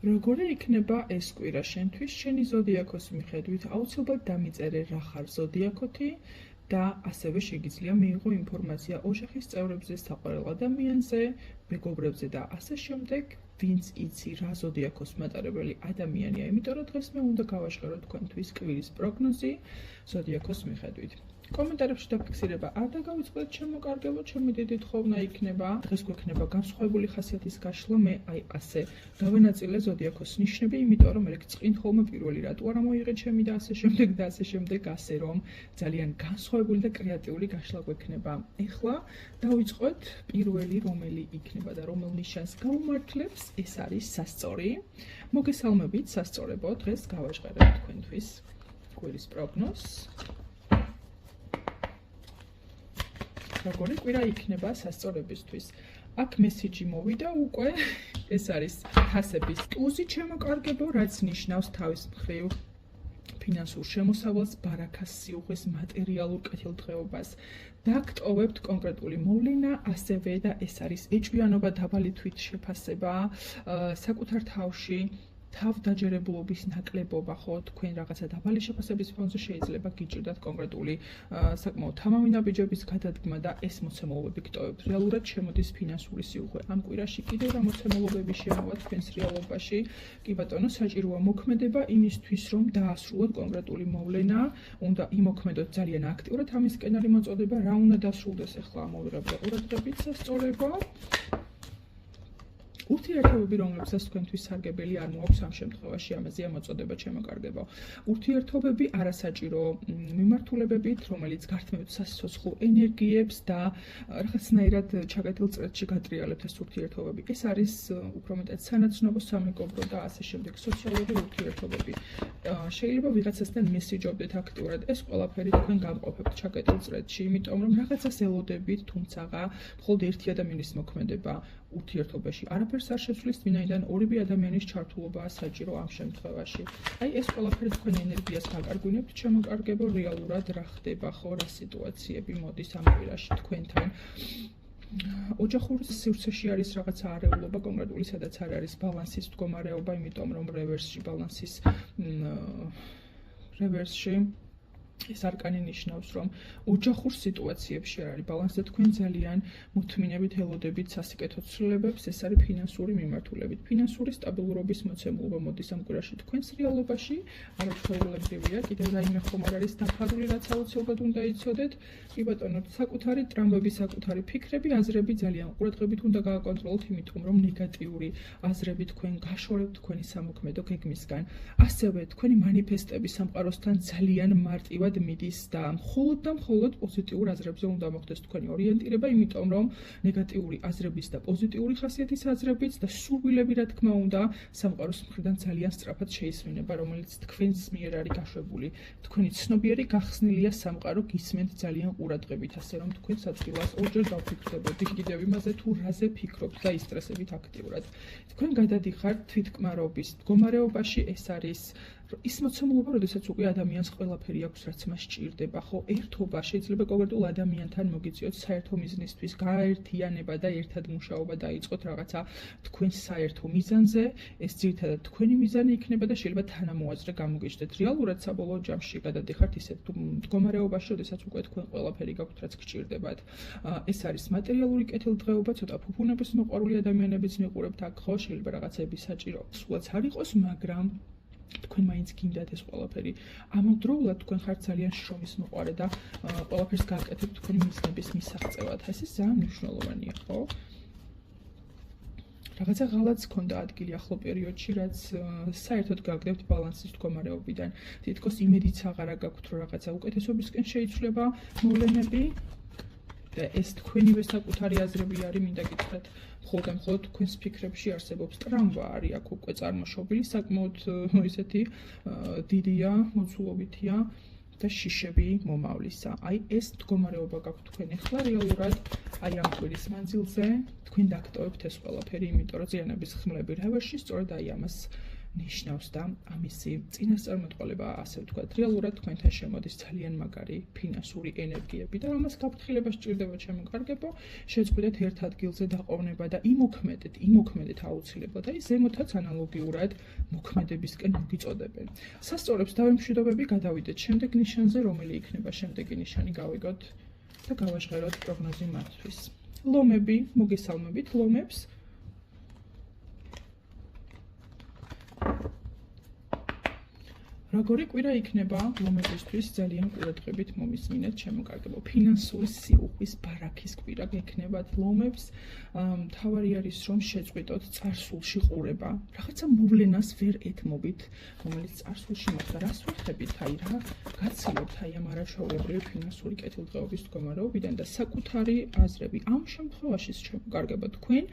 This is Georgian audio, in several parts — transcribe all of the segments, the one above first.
Როგორი იქნება ეს კვირა შენთვის შენი ზოდიაქოს მიხედვით, აუცილებლად დამიწერე რა ხარ ზოდიაქოთი და ასევე შეგიძლია მიიღო ინფორმაცია ოჯახის წევრებზე, საყვარელ ადამიანზე, მეგობრებზე და ასე შემდეგ, ვინც იცი რა ზოდიაქოს მატარებელი ადამიანია, იმიტომ რომ დღეს მე უნდა გავაჟღერო თქვენთვის კვირის პროგნოზი ზოდიაქოს მიხედვით. კომენტარებში დაფიქსირება არ დაგავიწყდეთ, ჩემო კარგებო, ჩემი დიდი თხოვნა იქნება. დღეს გვექნება განსხვავებული ხასიათის გაშლა, მე აი ასე დავენაწილე ზოდიაქოს ნიშნები, იმიტომ რომ მე წინ ხოლმე პირველი რატო არ მოიღე ჩემი და ასე შემდეგ, ასე რომ ძალიან განსხვავებული და კრეატიული გაშლა გვექნება. ეხლა დავიწყოთ პირველი, რომელი იქნება და რომელ ნიშანს გავუმართლებს, ეს არის სასწორი. მოგესალმებით, სასწორებო, დღეს გავაჟღერებ თქვენთვის კვირის პროგნოზს. როგორი კვირა იქნება სასწორებისთვის. აქ მესიჯი მოვიდა უკვე, ეს არის თასების ტუზი, ჩემო კარგებო, რაც ნიშნავს თავის მხრივ ფინანსურ შემოსავალს, ბარაქას, სიუხვეს, მატერიალურ კეთილდღეობას. დაგტოვებთ კონკრეტული მოვლენა, ასევე და ეს არის ეჭვიანობა, დაბალი თვითშეფასება, საკუთარ თავში თავდაჯერებულობის ნაკლებობა, ხო, თქვენ რაღაცა დაბალი შეფასების ფონზე შეიძლება გიჭირდათ კონკრეტული საკმაოდ თამამინა ბიჯების გადადგმა და ეს მოცემულობები გტოვებთ. რეალურად შემოდის ფინანსური სიუხვე. ამ კვირაში კიდევ რა მოცემულობები შემოვა თქვენს რეალობაში? კი ბატონო, საჭიროა მოქმედება იმისთვის, რომ დაასრულოთ კონკრეტული მოვლენა, უნდა იმოქმედოთ ძალიან აქტიურად, ამის სკენარი მოწოდება, რა უნდა დასრულდეს, ახლა ამოვიღებთ ყურადღებით სასწორებო. ურთიერთობები, რომლებსაც თქვენთვის სარგებელი არ მოაქვს ამ შემთხვევაში, ამაზეა მოწოდება, ჩემო კარგებო. ურთიერთობები არასაჭირო მიმართულებებით, რომელიც გართმევთ სასიცოცხლო ენერგიებს და რაღაცნაირად ჩაგატილ წრეში გატრიალებთ ეს ურთიერთობები. ეს არის უფრო მეტად სანაცნობო, სამეგობრო და ასე შემდეგ სოციალური ურთიერთობები. შეიძლება ვიღაცასთან მესიჯობდეთ აქტიურად, ეს ყველაფერი თქვენ გამყოფებთ ჩაგატილ წრეში, იმიტომ რომ რაღაცას ელოდებით, თუმცა მხოლოდ ერთი ადამიანის მოქმედება ურთიერთობაში არაფერს არ შეცვლის, ვინაიდან ორივე ადამიანის ჩართულობაა საჭირო ამ შემთხვევაში. აი ეს ყველაფერი თქვენ ენერგიას გაკარგვინებთ, ჩემო კარგებო, რეალურად რა ხდება, ხო, რა სიტუაციები მოდის ამ კვირაში თქვენთან. ოჯახურ სივრცეში არის რაღაცა არეულობა კონკრეტული, სადაც არ არის ბალანსის მდგომარეობა, იმიტომ რომ რევერსში ეს არკანი ნიშნავს, რომ ოჯახურ სიტუაციებში არ არის ბალანსი და თქვენ ძალიან მოთმინებით ელოდებით სასიკეთო ცვლილებებს, ეს არის ფინანსური მიმართულებით. ფინანსური სტაბილურობის მოცემულობა მოდის ამ კვირაში თქვენს რეალობაში, არაჩვეულებრივია, კიდევ რაიმე ხომ არ არის დაფარული, რაც აუცილებლად უნდა იცოდეთ. კი ბატონო, საკუთარი ტრამვები, საკუთარი ფიქრები, აზრები ძალიან ყურადღებით უნდა გააკონტროლოთ, იმიტომ რომ ნეგატიური აზრები თქვენ გაშორებთ თქვენი სამოქმედო გეგმისგან. ასევე თქვენი მანიფესტები სამყაროსთან ძალიან მარტივად მიდის და მხოლოდ პოზიტიურ აზრებზე უნდა მოხდეს თქვენი ორიენტირება, იმიტომ რომ ნეგატიური აზრების და პოზიტიური ხასიათის აზრებიც და სურვილები, რა თქმა უნდა, სამყაროს მხრიდან ძალიან სწრაფად შეისმინება, რომელიც თქვენს მიერ არის გაშვებული. თქვენი ცნობიერი გახსნილია სამყარო, გისმენთ ძალიან ყურადღებით, ასე რომ თქვენ საწყილას ორჯერ დავფიქრდებოდი კიდევ იმაზე, თუ რაზე ფიქრობთ და ისტრესებით აქტიურად. თქვენ გადადიხართ თვითკმარობის მდგომარეობაში, ეს არის ის მოცემულობა, როდესაც უკვე ადამიანს ყველაფერი აქვს, რაც მას სჭირდება, ხო, ერთობა, შეიძლება კონკრეტულ ადამიანთან მოგიწიოთ საერთო მიზნისთვის, გაერთიანება და ერთად მუშაობა დაიწყოთ რაღაცა თქვენ საერთო მიზანზე, ეს ძირითადად თქვენი მიზანი იქნება და შეიძლება თანამოაზრე გამოგეჩნდეთ. რეალურად საბოლოო ჯამში გადადიხართ ისეთ მდგომარეობაში, როდესაც უკვე თქვენ ყველაფერი გაქვთ, რაც გჭირდებათ. ეს არის მატერიალური კეთილდღეობა, ცოტა ფუფუნების მოყვარული ადამიანებიც მიყურებთ აქ, ხო, შეიძლება რაღაცები საჭირო სულაც არ იყოს, მაგრამ თქვენ მაინც გინდათ ეს ყველაფერი. ამავდროულად თქვენ ხართ ძალიან შრომის მოყვარე და ყველაფერს გააკეთებთ თქვენი მიზნების მისაღწევად. ეს ძალიან მნიშვნელოვანია, ხო? რაღაცა ღალატს ქონდა ადგილი ახლო პერიოდში, რაც საერთოდ გაგდებთ ბალანსის მდგომარეობიდან. თითქოს იმედიც აღარა გაქვთ, რომ რაღაცა უკეთესობისკენ შეიცვლება მოვლენები და ეს თქვენივე საკუთარი აზრები არის, მინდა გითხრათ. მხოლოდ თქვენს ფიქრებში არსებობს ტრამვა, არის აქ უკვე წარმოშობილი, საკმაოდ ისეთი დიდია, მოცულობითია და შიშები მომავლისა. აი ეს მდგომარეობა გაქვთ თქვენ ახლა რეალურად, აი ამ კვირის მანძილზე თქვენ დაგტოვებთ ეს ყველაფერი, იმიტომ რომ ზიანების ხმლები რევერსში სწორედ აი ამას ნიშნავს და ამისი წინასწარმეტყველება, ასე ვთქვათ, რეალურად თქვენთან შემოდის ძალიან მაგარი ფინანსური ენერგიები და ამას გაფრთხილება სჭირდება, ჩემო კარგებო, შეწყვეტეთ ერთ ადგილზე დაყოვნება და იმოქმედეთ აუცილებლად, აი ზემოთაც ანალოგიურად მოქმედებისკენ მოგიწოდებენ. სასწორებს და მშვიდობები გადავიდეთ შემდეგ ნიშანზე, რომელი იქნება შემდეგი ნიშანი გავიგოთ და გავაჟღეროთ პროგნოზი მათთვის. ლომები, მოგესალმებით ლომებს. Როგორი კვირა იქნება ლომებისთვის ძალიან ყურადღებით მომისმინეთ, ჩემო კარგებო. ფინანსური სიუხვის ბარაქის კვირა გექნებათ ლომებს. თავარი არის რომ შეწყვიტოთ წარსულში ყურება. რაღაცა მოვლენას ვერ ეთმობით, რომელიც წარსულში მოხდა. რას ვეხებით, აი რა გაცილოთ აი ამ არაჩვეულებრივი ფინანსური კეთილდღეობის მდგომარეობიდან და საკუთარი აზრები. ამ შემთხვევაში, ჩემო კარგებო, თქვენ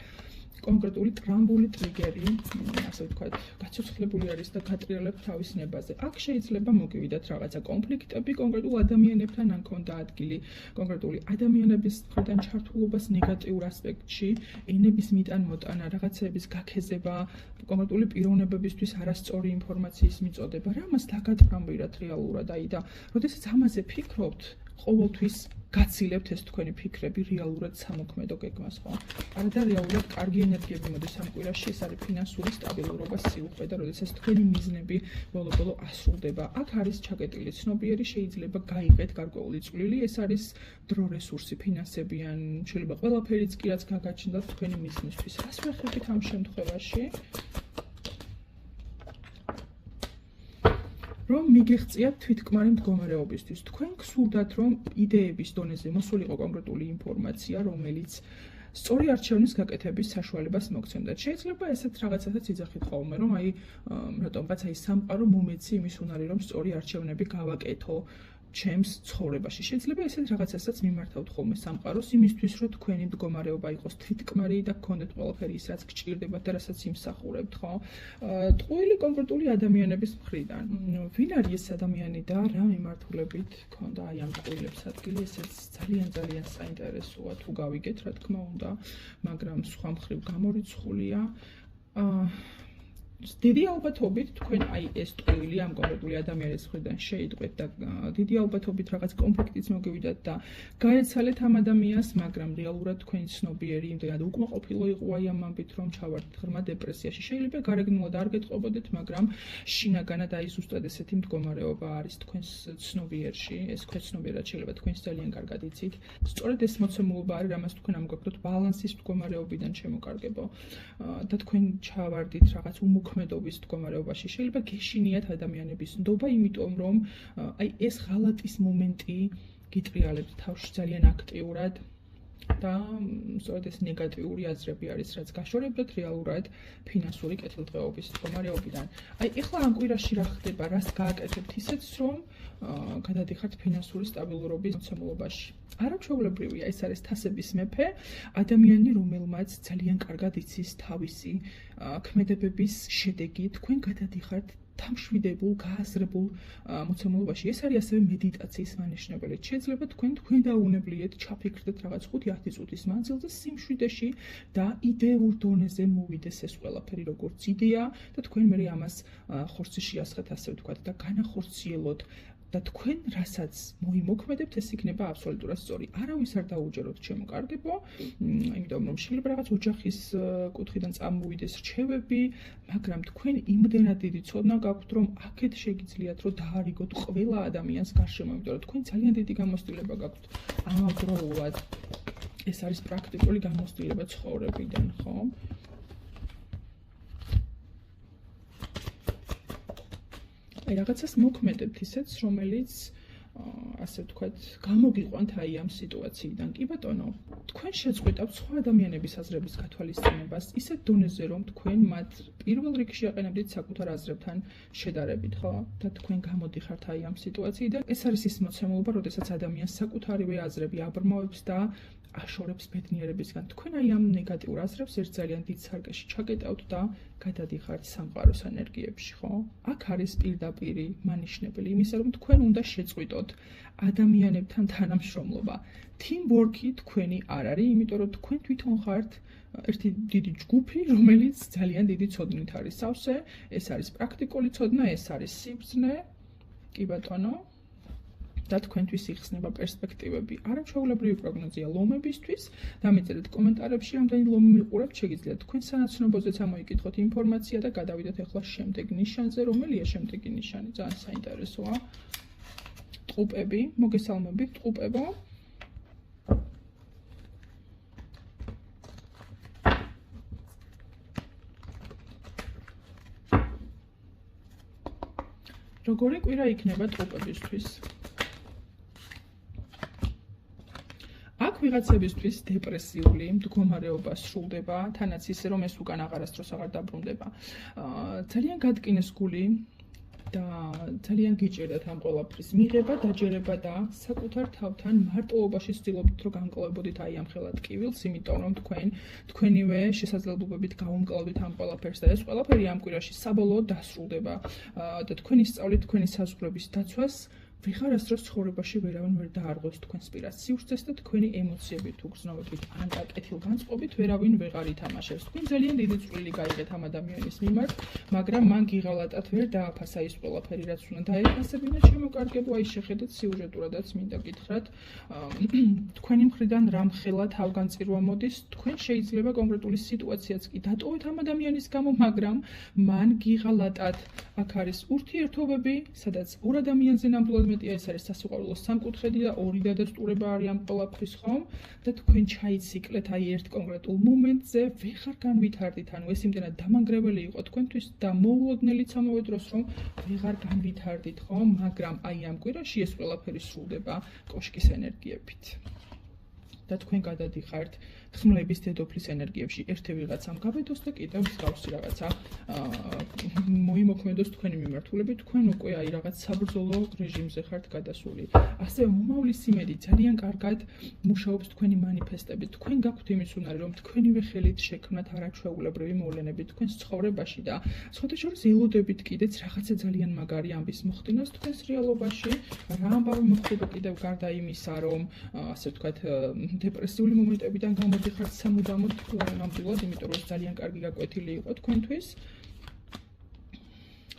კონკრეტული ტრამბული ტრიგერი, ასე ვთქვათ, გაცოცხლებული არის და გატრიალებთ თავის ნებაზე. აქ შეიძლება მოგივიდათ რაღაცა კონფლიქტები კონკრეტულ ადამიანებთან, ან ქონდა ადგილი კონკრეტული ადამიანების მხრიდან ჩართულობას ნეგატიურ ასპექტში, ენების მიტან-მოტანა, რაღაცეების გაქეზება, კონკრეტული პიროვნებებისთვის არასწორი ინფორმაციის მიწოდება, რამას დაგატრამბირათ რეალურად, აი და როდესაც ამაზე ფიქრობთ, ყოველთვის გაცილებთ ეს თქვენი ფიქრები რეალურად სამოქმედო გეგმას, ხო? არა და რეალურად კარგი ენერგიები მოდის ამ კვირაში, ეს არის ფინანსური სტაბილურობა, სიუხვე და როდესაც თქვენი მიზნები ბოლო-ბოლო ასრულდება. აქ არის ჩაკეტილი ცნობიერი, შეიძლება გაიღეთ გარკვეული წვლილი, ეს არის დრო, რესურსი, ფინანსები ან შეიძლება ყველაფერიც კი რაც გაგაჩნდათ თქვენი მიზნისთვის. რას ვეხებით ამ შემთხვევაში? რომ მიგეღწიათ თვითკმარი მდგომარეობისთვის. თქვენ გსურდათ, რომ იდეების დონეზე მოსულიყო კონკრეტული ინფორმაცია, რომელიც სწორი არჩევნის გაკეთების საშუალებას მოგცემდათ. შეიძლება ესეთ რაღაცასაც იძახით ხოლმე, რომ აი რატომღაც აი სამყარო მომეცი იმის უნარი, რომ სწორი არჩევნები გავაკეთო ჩემს ცხოვრებაში. შეიძლება ესეთ რაღაცასაც მიმართავთ ხოლმე სამყაროს იმისთვის, რომ თქვენი მდგომარეობა იყოს თვითკმარი და გქონდეთ ყველაფერი ის, რაც გჭირდებათ და რასაც იმსახურებთ, ხო? ტყუილი კონკრეტული ადამიანების მხრიდან. ვინ არის ეს ადამიანი და რა მიმართულებით გქონდა აი ამ ტყუილებს ადგილი, ესეც ძალიან საინტერესოა თუ გავიგეთ, რა თქმა უნდა, მაგრამ სხვა მხრივ გამორიცხულია. დიდი ალბათობით თქვენ აი ეს ტყუილი ამ კონკრეტული ადამიანის მხრიდან შეიტყვეთ და დიდი ალბათობით რაღაც კონფლიქტიც მოგივიდათ და გაეცალეთ ამ ადამიანს, მაგრამ რეალურად თქვენი ცნობიერი იმდენად უკმაყოფილო იყო აი ამ ამბით, რომ ჩავარდით ღრმა დეპრესიაში. შეიძლება გარეგნულად არ გეტყობოდეთ, მაგრამ შინაგანად აი ზუსტად ესეთი მდგომარეობა არის თქვენს ცნობიერში. ეს ქვეცნობიერად შეიძლება თქვენს ძალიან კარგად იცით. სწორედ ეს მოცემულობა არის, რამაც თქვენ ამგვაქვს ბალანსის მდგომარეობიდან, ჩემო კარგებო. და თქვენ ჩავარდით რაღაც მოქმედობის მდგომარეობაში. შეიძლება გეშინიათ ადამიანების ნდობა, იმიტომ რომ აი ეს ღალატის მომენტი გიტრიალებთ თავში ძალიან აქტიურად და სწორედ ეს ნეგატიური აზრები არის, რაც გაშორებდათ რეალურად ფინანსური კეთილდღეობის მდგომარეობიდან. აი ეხლა ამ კვირაში რა ხდება, რას გააკეთებთ ისეც, რომ გადადიხართ ფინანსური სტაბილურობის მოცემულობაში. არაჩვეულებრივია, ეს არის თასების მეფე, ადამიანი, რომელმაც ძალიან კარგად იცის თავისი ქმედებების შედეგი, თქვენ გადადიხართ დამშვიდებულ, გააზრებულ მოცემულობაში. ეს არის ასევე მედიტაციის მანიშნებელი. შეიძლება თქვენ დაუნებლიეთ, ჩაფიქრდეთ რაღაც 5-10 წუთის მანძილზე სიმშვიდეში და იდეურ დონეზე მოვიდეს ეს ყველაფერი როგორც იდეა და თქვენ მე ამას ხორცში შეასხეთ, ასე ვთქვათ და განახორციელოთ. და თქვენ რასაც მოიმოქმედებთ, ეს იქნება აბსოლუტურად სწორი. არავის არ დაუჯეროთ, ჩემო კარგებო, იმიტომ რომ შეიძლება რაღაც ოჯახის კუთხიდან წამოვიდეს რჩევები, მაგრამ თქვენ იმდენად დიდი ცოდნა გაქვთ, რომ აქეთ შეგიძლიათ, რომ დაარიგოთ ყველა ადამიანს გარშემო, იმიტომ რომ თქვენ ძალიან დიდი გამოცდილება გაქვთ ამავდროულად. ეს არის პრაქტიკული გამოცდილება ცხოვრებიდან, ხო? აი რაღაცას მოქმედებთ ისეც, რომელიც ასე ვთქვათ, გამოგიყვანთ აი ამ სიტუაციიდან. კი ბატონო, თქვენ შეწყვეტავთ სხვა ადამიანების აზრების გათვალისწინებას ისეთ დონეზე, რომ თქვენ მათ პირველ რიგში აყენებდით საკუთარ აზრებთან შედარებით, ხო? და თქვენ გამოდიხართ აი ამ სიტუაციიდან. ეს არის ის მოცემულობა, როდესაც ადამიანს საკუთარივე აზრები აბრმავებს და აშორებს ბედნიერებისგან. თქვენ აი ამ ნეგატიურ აზრებს ერთ ძალიან დიდ სარგეში ჩაგეტავთ და გადადიხართ სამყაროს ენერგიებში, ხო? აქ არის პირდაპირი მანიშნებელი იმისა, რომ თქვენ უნდა შეწყვიტოთ ადამიანებთან თანამშრომლობა. Teamwork-ი თქვენი არ არის, იმიტომ რომ თქვენ თვითონ ხართ ერთი დიდი ჯგუფი, რომელიც ძალიან დიდი ცოდნით არის სავსე, ეს არის პრაქტიკული ცოდნა, ეს არის სიბრძნე, კი ბატონო. და თქვენთვის იხსნება პერსპექტივები. არაჩვეულებრივი პროგნოზია ლომებისთვის. დამეწერეთ კომენტარებში, რამდენი ლომი მიყურებთ, შეგიძლიათ თქვენ სანაცნობოზეც ამოიკითხოთ ინფორმაცია და გადავიდეთ ახლა შემდეგ ნიშანზე, რომელია შემდეგი ნიშანი, ძალიან საინტერესოა. ტყუპები, მოგესალმებით, ტყუპებო. როგორი კვირა იქნება ტყუპებისთვის? აქ ვიღაცებისთვის დეპრესიული მდგომარეობა სრულდება, თანაც ისე რომ ეს უკან აღარასდროს აღარ დაბრუნდება. ძალიან გადკინეს გული და ძალიან გიჭირდათ ამ ყველაფრის მიღება, დაჯერება და საკუთარ თავთან მარტოობაში ცდილობთ, რომ განკლავებოდით აი ამ ხელა ტკივილს, იმიტომ რომ თქვენივე შესაძლებლობებით გავუმკლავდით ამ ყველაფერს და ეს ყველაფერი ამ კვირაში საბოლოოდ დასრულდება და თქვენი სწავლით, თქვენი საზღვრების დაცვას ვიღარასდროს ცხოვრებაში ვერავინ ვერ დაარღვევს თქვენს პირას სივრცეს და თქვენი ემოციებით თუ გრძნობებით ან კეთილგანწყობით ვერავინ ვეღარ ითამაშებს. თქვენ ძალიან დიდი წვლილი გაიგეთ ამ ადამიანის მიმართ, მაგრამ მან გიღალატად ვერ დააფასა ის ყველაფერი, რაც უნდა დაეფასებინა. შემოკარგებო, აი შეხედეთ სიუჟეტურადაც მინდა გითხრათ, თქვენი მხრიდან რამ ხელა თავგანწირვა მოდის, თქვენ შეიძლება კონკრეტული სიტუაციაც კი დატოვეთ ამ ადამიანის გამო, მაგრამ მან გიღალატად აქ არის ურთიერთობები, სადაც ორ ადამიანზე ნამდვილად ეს არის სასიყვარულო სამკუთხედი და ორი დადასტურება არის ამ ყველაფრის, ხომ? და თქვენ ჩაიციკლეთ აი ერთ კონკრეტულ მომენტზე, ვეღარ განვითარდით, ანუ ეს იმდენად დამანგრეველი იყო თქვენთვის და მოულოდნელიც ამავე დროს, რომ ვეღარ განვითარდით, ხომ? მაგრამ აი ამ კვირაში ეს ყველაფერი სრულდება კოშკის ენერგიებით. და თქვენ გადადიხართ ხმლების დედოფლის ენერგიებში. ერთი ვიღაცამ გაბედოს და კიდევ მსგავსი რაღაცა მოიმოქმედოს თქვენი მიმართულებით, თქვენ უკვე აი რაღაც საბრძოლო რეჟიმზე ხართ გადასული. ასევე მომავლის იმედი ძალიან კარგად მუშაობს თქვენი მანიფესტებით. თქვენ გაქვთ იმის უნარი, რომ თქვენივე ხელით შექმნათ არაჩვეულებრივი მოვლენები თქვენს ცხოვრებაში და სხვათა შორის ელოდებით კიდეც რაღაცა ძალიან მაგარი ამბის მოხდინოს თქვენს რეალობაში. რა ამბავი მოხდება კიდევ გარდა იმისა, რომ ასე ვთქვათ, დეპრესიული მომენტებიდან გამოდიხართ სამუდამოდ ნამდვილად, იმიტომ რომ ძალიან კარგი გაკვეთილი იყო თქვენთვის.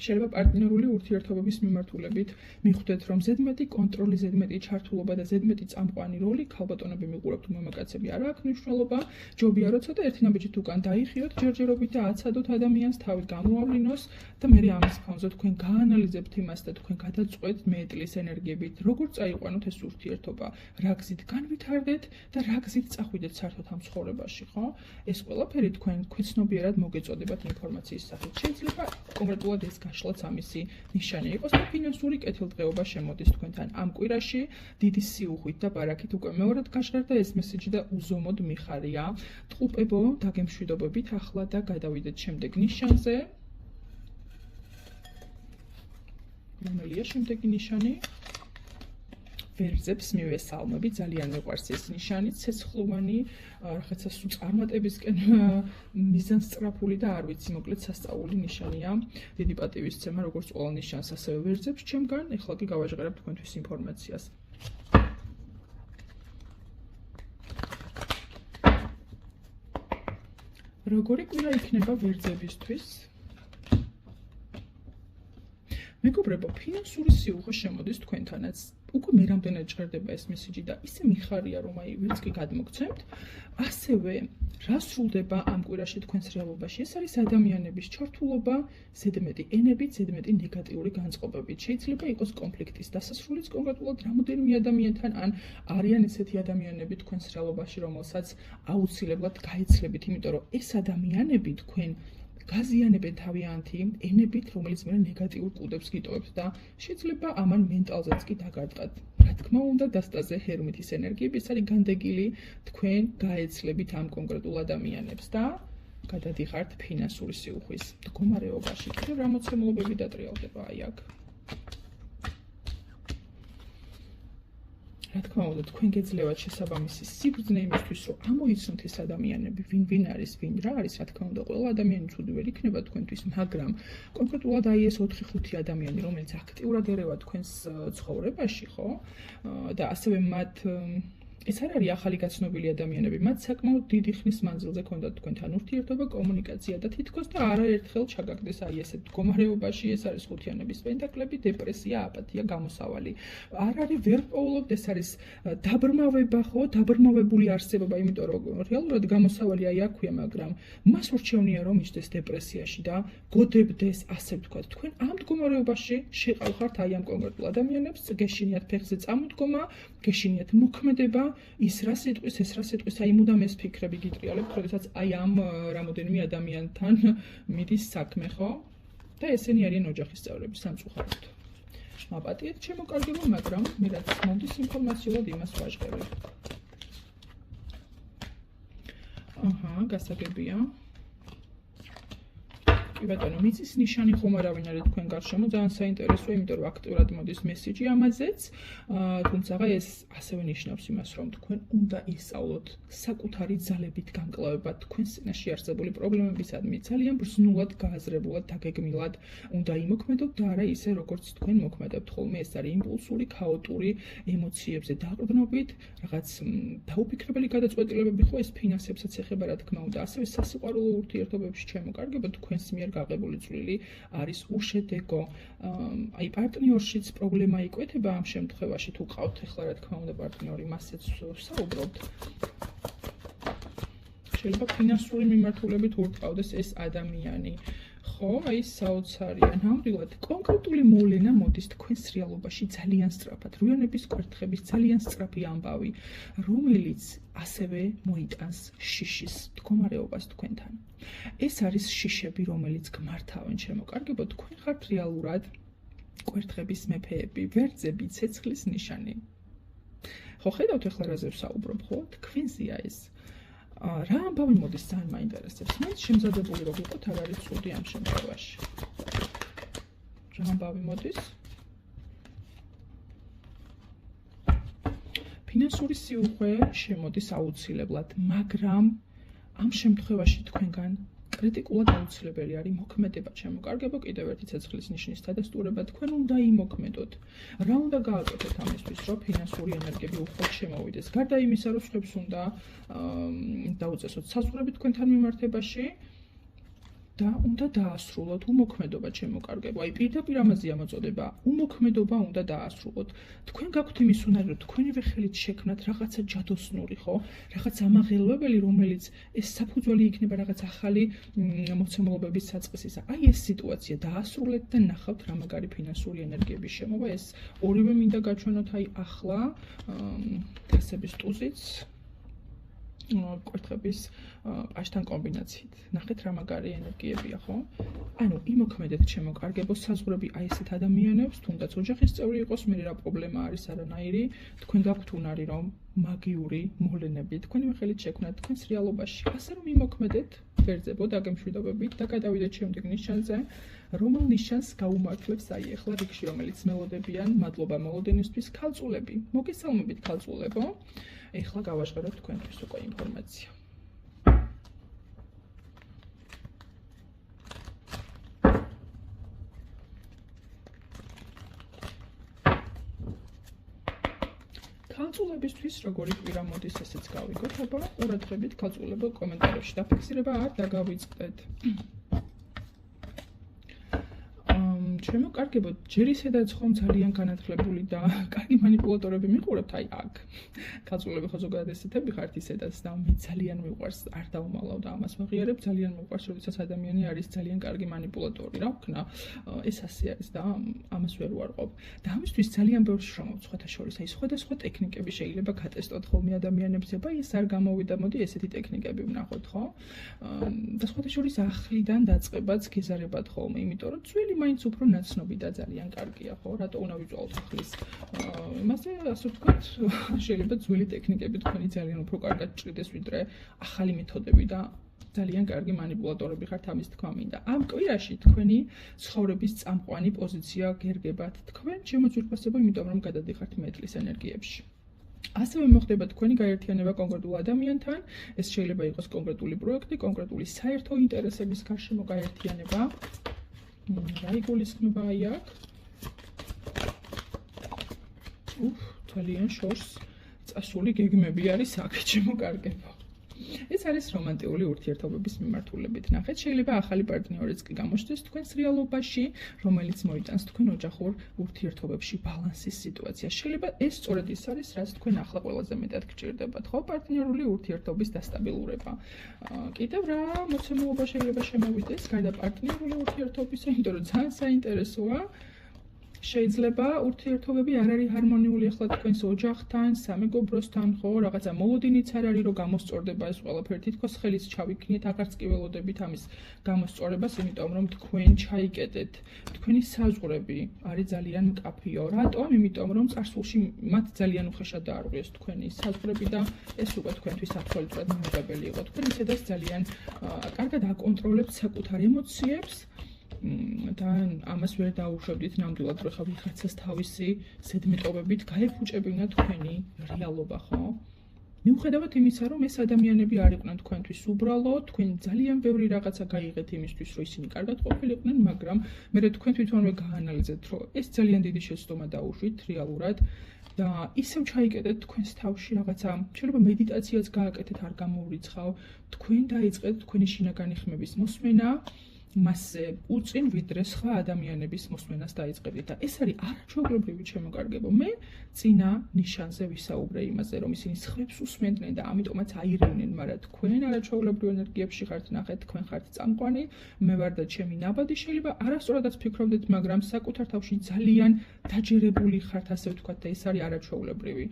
შეიძლება პარტნიორული ურთიერთობების მიმართულებით მიხვდეთ, რომ ზედმეტი კონტროლი, ზედმეტი ჩართულობა და ზედმეტი წამყვანი როლი, ქალბატონები მიყურებთ, მამაკაცები არა აქვს მნიშვნელობა. ჯობია როცა და ერთი ნაბიჯით უკან დაიხიოთ ჯერჯერობით და აცადოთ ადამიანს თავი გამოავლინოს და მე ამის ფონზე თქვენ გაანალიზებთ იმას და თქვენ გადაწყვეტთ მეტლის ენერგიებით, როგორ წაიყვანოთ ეს ურთიერთობა, რა გზით განვითარდეთ და რა გზით წახვიდეთ საერთოდ ამ ცხოვრებაში, ხო? ეს ყველაფერი თქვენ ქვეცნობიერად მოგეწოდებათ ინფორმაციის სახით. შეიძლება კონკრეტულად ეს გაშლაც ამისი ნიშანი იყოს და ფინანსური კეთილდღეობა შემოდის თქვენთან ამ კვირაში დიდი სიუხვით და პარაკით უკვე მეორედ გაჟღერდა ეს მესიჯი და უზომოდ მიხარია. ტყუპებო, დაგემშვიდობებით ახლა და გადავიდეთ შემდეგ ნიშანზე. რომელია შემდეგი ნიშანი? ვერძებს მივესალმები, ძალიან მეყვარს ეს ნიშანი, ცეცხლოვანი, რაღაცა სულ წარმატებისკენ მიზანსწრაფული და არ ვიცი, მოკლედ სასწაული ნიშანია. დიდი პატივისცემა, როგორც ყოველ ნიშანს, ასევე ვერძებს ჩემგან, ეხლა კი გავაჟღერებ თქვენთვის ინფორმაციას. როგორი კვირა იქნება ვერძებისთვის? მეგობრებო, ფინანსური სიუხვე შემოდის თქვენთანაც. უკვე მე რამდენად ჭირდება ეს მესიჯი და ისე მიხარია, რომ აი ვერც კი გადმოგცემთ. ასევე რა სრულდება ამ კვირაში თქვენს რეალობაში? ეს არის ადამიანების ჩართულობა, ზედმეტი ენებით, ზედმეტი ნეგატიური განწყობებით. შეიძლება იყოს კონფლიქტის დასასრულიც კონკრეტულად რამოდენიმე ადამიანთან, ან არიან ესეთი ადამიანები თქვენს რეალობაში, რომელსაც აუცილებლად გაეცლებით, იმიტომ რომ ეს ადამიანები თქვენ გაზიანებენ თავიანთი ენებით, რომელიც მე ნეგატიურ კუდებს გიტოვებთ და შეიძლება ამან მენტალზეც კი დაგარტყათ. რა თქმა უნდა, დასტაზე ჰერმითის ენერგიები, ეს არის განდეგილი, თქვენ გაეცლებით ამ კონკრეტულ ადამიანებს და გადადიხართ ფინანსური სიუხვის მდგომარეობაში. კიდევ რა მოცემულობები დატრიალდება აი აქ. რა თქმა უნდა, თქვენ გეძლევათ შესაბამისი სიბრძნე იმისთვის, რომ ამოიცნოთ ეს ადამიანები, ვინ არის, ვინ რა არის, რა თქმა უნდა, ყველა ადამიანი ცუდი ვერ იქნება თქვენთვის, მაგრამ კონკრეტულად აი ეს 4-5 ადამიანი, რომელიც აქტიურად ერევა თქვენს ცხოვრებაში, ხო? და ასევე მათ ეს არ არის ახალი გაცნობილი ადამიანები, მათ საკმაოდ დიდი ხნის მანძილზე ქონდათ თქვენთან ურთიერთობა, კომუნიკაცია და თითქოს და არაერთხელ ჩაგაგდეს აი ესეთ მდგომარეობაში, ეს არის ხუთიანების პენტაკლები, დეპრესია, აპათია, გამოსავალი. არ არის ვერ პოულობთ, ეს არის დაბრმავება, ხო, დაბრმავებული არსებობა, იმიტომ რომ რეალურად გამოსავალი აი აქვია, მაგრამ მას ურჩევნია რომ ისდეს დეპრესიაში და გოდებდეს, ასე ვთქვათ. თქვენ ამ მდგომარეობაში შეყავხართ აი ამ კონკრეტულ ადამიანებს, გეშინიათ ფეხზე წამოდგომა, გეშინიათ მოქმედება ის რა სიტყვის, ეს რა სიტყვის, აი მუდამ ეს ფიქრები გიტრიალებთ, როდესაც აი ამ რამოდენიმე ადამიანთან მიდის საქმე, ხო? და ესენი არიან ოჯახის წევრები სამწუხაროდ. მაპატიეთ ჩემო კარგებო, მაგრამ მე რაც მომდის ინფორმაციულად იმას ვაჟღერებ. აჰა, გასაგებია. კი ბატონო, მიწის ნიშანი ხომ არავინ არის თქვენ გარშემო, ძალიან საინტერესოა, იმიტომ რომ აქტიურად მოდის მესიჯი ამაზეც, თუმცა ეს ასევე ნიშნავს იმას, რომ თქვენ უნდა ისწავლოთ საკუთარი ძალებით გამკლავება თქვენ სინაში არსებული პრობლემებისადმი, ძალიან ბრძნულად, გააზრებულად, დაგეგმილად უნდა იმოქმედოთ და არა ისე, როგორც თქვენ მოქმედებთ ხოლმე, ეს არის იმპულსური, ქაოტური, ემოციებზე დაყრდნობით, რაღაც დაუფიქრებელი გადაწყვეტილებები, ხო, ეს ფინანსებსაც ეხება, რა თქმა უნდა, ასევე სასიყვარულო ურთიერთობებში ჩემო კარგებო, თქვენს მიერ გაღებული წვლილი არის უშედეგო. აი პარტნიორშიც პრობლემა იკვეთება ამ შემთხვევაში, თუ ყავთ ახლა რა თქმა უნდა პარტნიორი, მასეც საუბრობთ. შეიძლება ფინანსური მიმართულებით ურტყავდეს ეს ადამიანი. ხო, აი საოცარია. ნამდვილად კონკრეტული მოვლენა მოდის თქვენს რეალობაში ძალიან სწრაფად. რუიანების კვერთხების ძალიან სწრაფი ამბავი, რომელიც ასევე მოიტანს შიშის მდგომარეობას თქვენთან. ეს არის შიშები, რომელიც გმართავენ, ჩემო კარგებო, თქვენ ხართ რეალურად კვერთხების მეფეები, ვერძები, ცეცხლის ნიშანი. ხო, ხედავთ ახლა რაზე ვსაუბრობ, ხო? თქვენზეა ეს. რა ამბავი მოდის ძალიან მაინტერესებს. მე შემზადებული რო ვიყოთ, არ არის ცუდი ამ შემთხვევაში. რა ამბავი მოდის? ფინანსური სიუხვე შემოდის აუცილებლად, მაგრამ ამ შემთხვევაში თქვენგან კრიტიკულად აუცილებელი არის მოქმედება, ჩემო კარგებო, კიდევ ერთი ცეცხლის ნიშნის დადასტურება, თქვენ უნდა იმოქმედოთ. რა უნდა გააკეთოთ ამისთვის, რომ ფინანსური ენერგიები უხვად შემოვიდეს? გარდა იმისა, რომ სხვებს უნდა დაუწესოთ საზღვრები თქვენთან მიმართებაში და უნდა დაასრულოთ უმოქმედობა, ჩემო კარგებო. აი პირდაპირ ამაზეა მოწოდება, უმოქმედობა უნდა დაასრულოთ. თქვენ გაქვთ იმის უნარი, რომ თქვენივე ხელით შექმნათ რაღაცა ჯადოსნური, ხო? რაღაც ამაღელვებელი, რომელიც ეს საფუძველი იქნება რაღაც ახალი მოცემულობების საწყისისა. აი ეს სიტუაცია დაასრულეთ და ნახავთ რა მაგარი ფინანსური ენერგიების შემოვა. ეს ორივე მინდა გაჩვენოთ აი ახლა თასების ტუზიც კვერთხების პაშთან კომბინაციით. ნახეთ რა მაგარი ენერგიებია, ხო? ანუ იმოქმედეთ, ჩემო კარგებო, საზღვრები აი ესეთ ადამიანებს, თუნდაც ოჯახის წევრი იყოს, მე რა პრობლემა არის არანაირი, თქვენ გაქვთ უნარი, რომ მაგიური მოვლენები თქვენივე ხელით შექმნათ თქვენს რეალობაში. ასე რომ იმოქმედეთ, ვერძებო, დაგემშვიდობებით და გადავიდეთ შემდეგ ნიშანზე, რომელ ნიშანს გაუმართლებს აი ახლა რიგში, რომელიც მელოდებიან, მადლობა მელოდინისთვის, ქალწულები. მოგესალმებით ქალწულებო. ეხლა გავაჟღერებ თქვენთვის უკვე ინფორმაცია. ქალწულებისთვის როგორი კვირა მოდის, ესეც გავიგოთ, აბა ყურადღებით ქალწულებო კომენტარებში დაფიქსირება არ დაგავიწყდეთ. ჩემო კარგებო, ჯერ ისედაც ხომ ძალიან განათლებული და კარგი манипуляტორები მიყურებთ, აი აქ. ქალწულები ხო ზოგადად ესეთები ხართ ისედაც და მე ძალიან მიყვარს, არ დავუმალავ და ამას ვაღიარებ, ძალიან მიყვარს, როდესაც ადამიანი არის ძალიან კარგი манипуляტორი, რა ვქნა, ეს ასე არის და ამას ვერ ვარყოფ. და ამისთვის ძალიან ბევრს შრომობ, სხვათა შორის, აი სხვადასხვა ტექნიკები შეიძლება გატესტოთ ხოლმე ადამიანებს, აბა ეს არ გამოვიდა, მოდი ესეთი ტექნიკები ვნახოთ, ხო? და სხვათა შორის ახლიდან დაწყებაც გეზარებათ ხოლმე, იმიტომ რომ ძველი მაინც უფრო ნაცნობი და ძალიან კარგია, ხო? რატო უნდა ვიწვალოთ ახლის იმაზე, ასე ვთქვათ, შეიძლება ძველი ტექნიკები თქვენი ძალიან უფრო კარგად ჭრიდეს, ვიდრე ახალი მეთოდები და ძალიან კარგი манипуляტორები ხართ, ამის თქვა მინდა. ამ კვირაში თქვენი ცხოვრების წამყვანი პოზიცია გერგებათ თქვენ შემოძვირფასება, იმიტომ რომ გადადიხართ მეტლის ენერგიებში. ასევე მოხდება თქვენი გაერთიანება კონკრეტულ ადამიანთან, ეს შეიძლება იყოს კონკრეტული პროექტი, კონკრეტული საერთო ინტერესების გარშემო გაერთიანება. რა იგულისხმება აი აქ? ძალიან შორს წასული გეგმები არის აქ, შემოკარგება. ეს არის რომანტიკული ურთიერთობების მიმართულებით. ნახეთ, შეიძლება ახალი პარტნიორიც კი გამოჩნდეს თქვენს რეალობაში, რომელიც მოიტანს თქვენ ოჯახურ ურთიერთობებში ბალანსის სიტუაციას. შეიძლება ეს სწორედ ის არის, რაც თქვენ ახლა ყველაზე მეტად გჭირდებათ, ხო? პარტნიორული ურთიერთობის დასტაბილურება. კიდევ რა მოცემულობა შეიძლება შემოვიდეს გარდა პარტნიორული ურთიერთობისა, იმიტომ რომ ძალიან საინტერესოა. შეიძლება ურთიერთობები არ არის ჰარმონიული ახლა თქვენს ოჯახთან, სამეგობროსთან, ხო, რაღაცა მოლოდინიც არ არის, რომ გამოსწორდება ეს ყველაფერი, თითქოს ხელიც ჩავიქნიეთ, აღარც კი ველოდებით ამის გამოსწორებას, იმიტომ რომ თქვენ ჩაიკეტეთ. თქვენი საზღვრები არის ძალიან მკაფიო. რატომ? იმიტომ რომ წარსულში მათ ძალიან უხეშად დაარღვიეს თქვენი საზღვრები და ეს უკვე თქვენთვის აბსოლუტურად მიუღებელი იყო. თქვენ ისედაც ძალიან კარგად აკონტროლებთ საკუთარ ემოციებს. და ამას ვერ დაუშვებდით ნამდვილად, რომ ხა ვიღაცას თავისი ზედმეტობებით გაეფუჭებინა თქვენი რეალობა, ხო? მიუხედავად იმისა, რომ ეს ადამიანები არ იყვნენ თქვენთვის უბრალო, თქვენ ძალიან ბევრი რაღაცა გაიღეთ იმისთვის, რომ ისინი კარგად ყოფილიყვნენ, მაგრამ მე თქვენ თვითონვე გაანალიზეთ, რომ ეს ძალიან დიდი შეცდომა დაუშვით რეალურად და ისევ ჩაიკეტეთ თქვენს თავში რაღაცა, შეიძლება მედიტაციაც გააკეთეთ, არ გამოურიცხავ, თქვენ დაიწყეთ თქვენი შინაგანი ხმების მოსმენა. მასზე უწინ ვიდრე სხვა ადამიანების მოსმენას დაიწყებდით და ეს არის არაჩვეულებრივი შემოკარგება. მე წინა ნიშანზე ვისაუბრე იმაზე, რომ ისინი სხვებს უსმენდნენ და ამიტომაც აირევნენ, მაგრამ თქვენ არაჩვეულებრივ ენერგიებში ხართ, ნახეთ, თქვენ ხართ წამყვანი, მე ვარ და ჩემი ნაბადი, შეიძლება არასწორადაც ფიქრობდეთ, მაგრამ საკუთარ თავში ძალიან დაჯერებული ხართ, ასე ვთქვათ, და ეს არის არაჩვეულებრივი.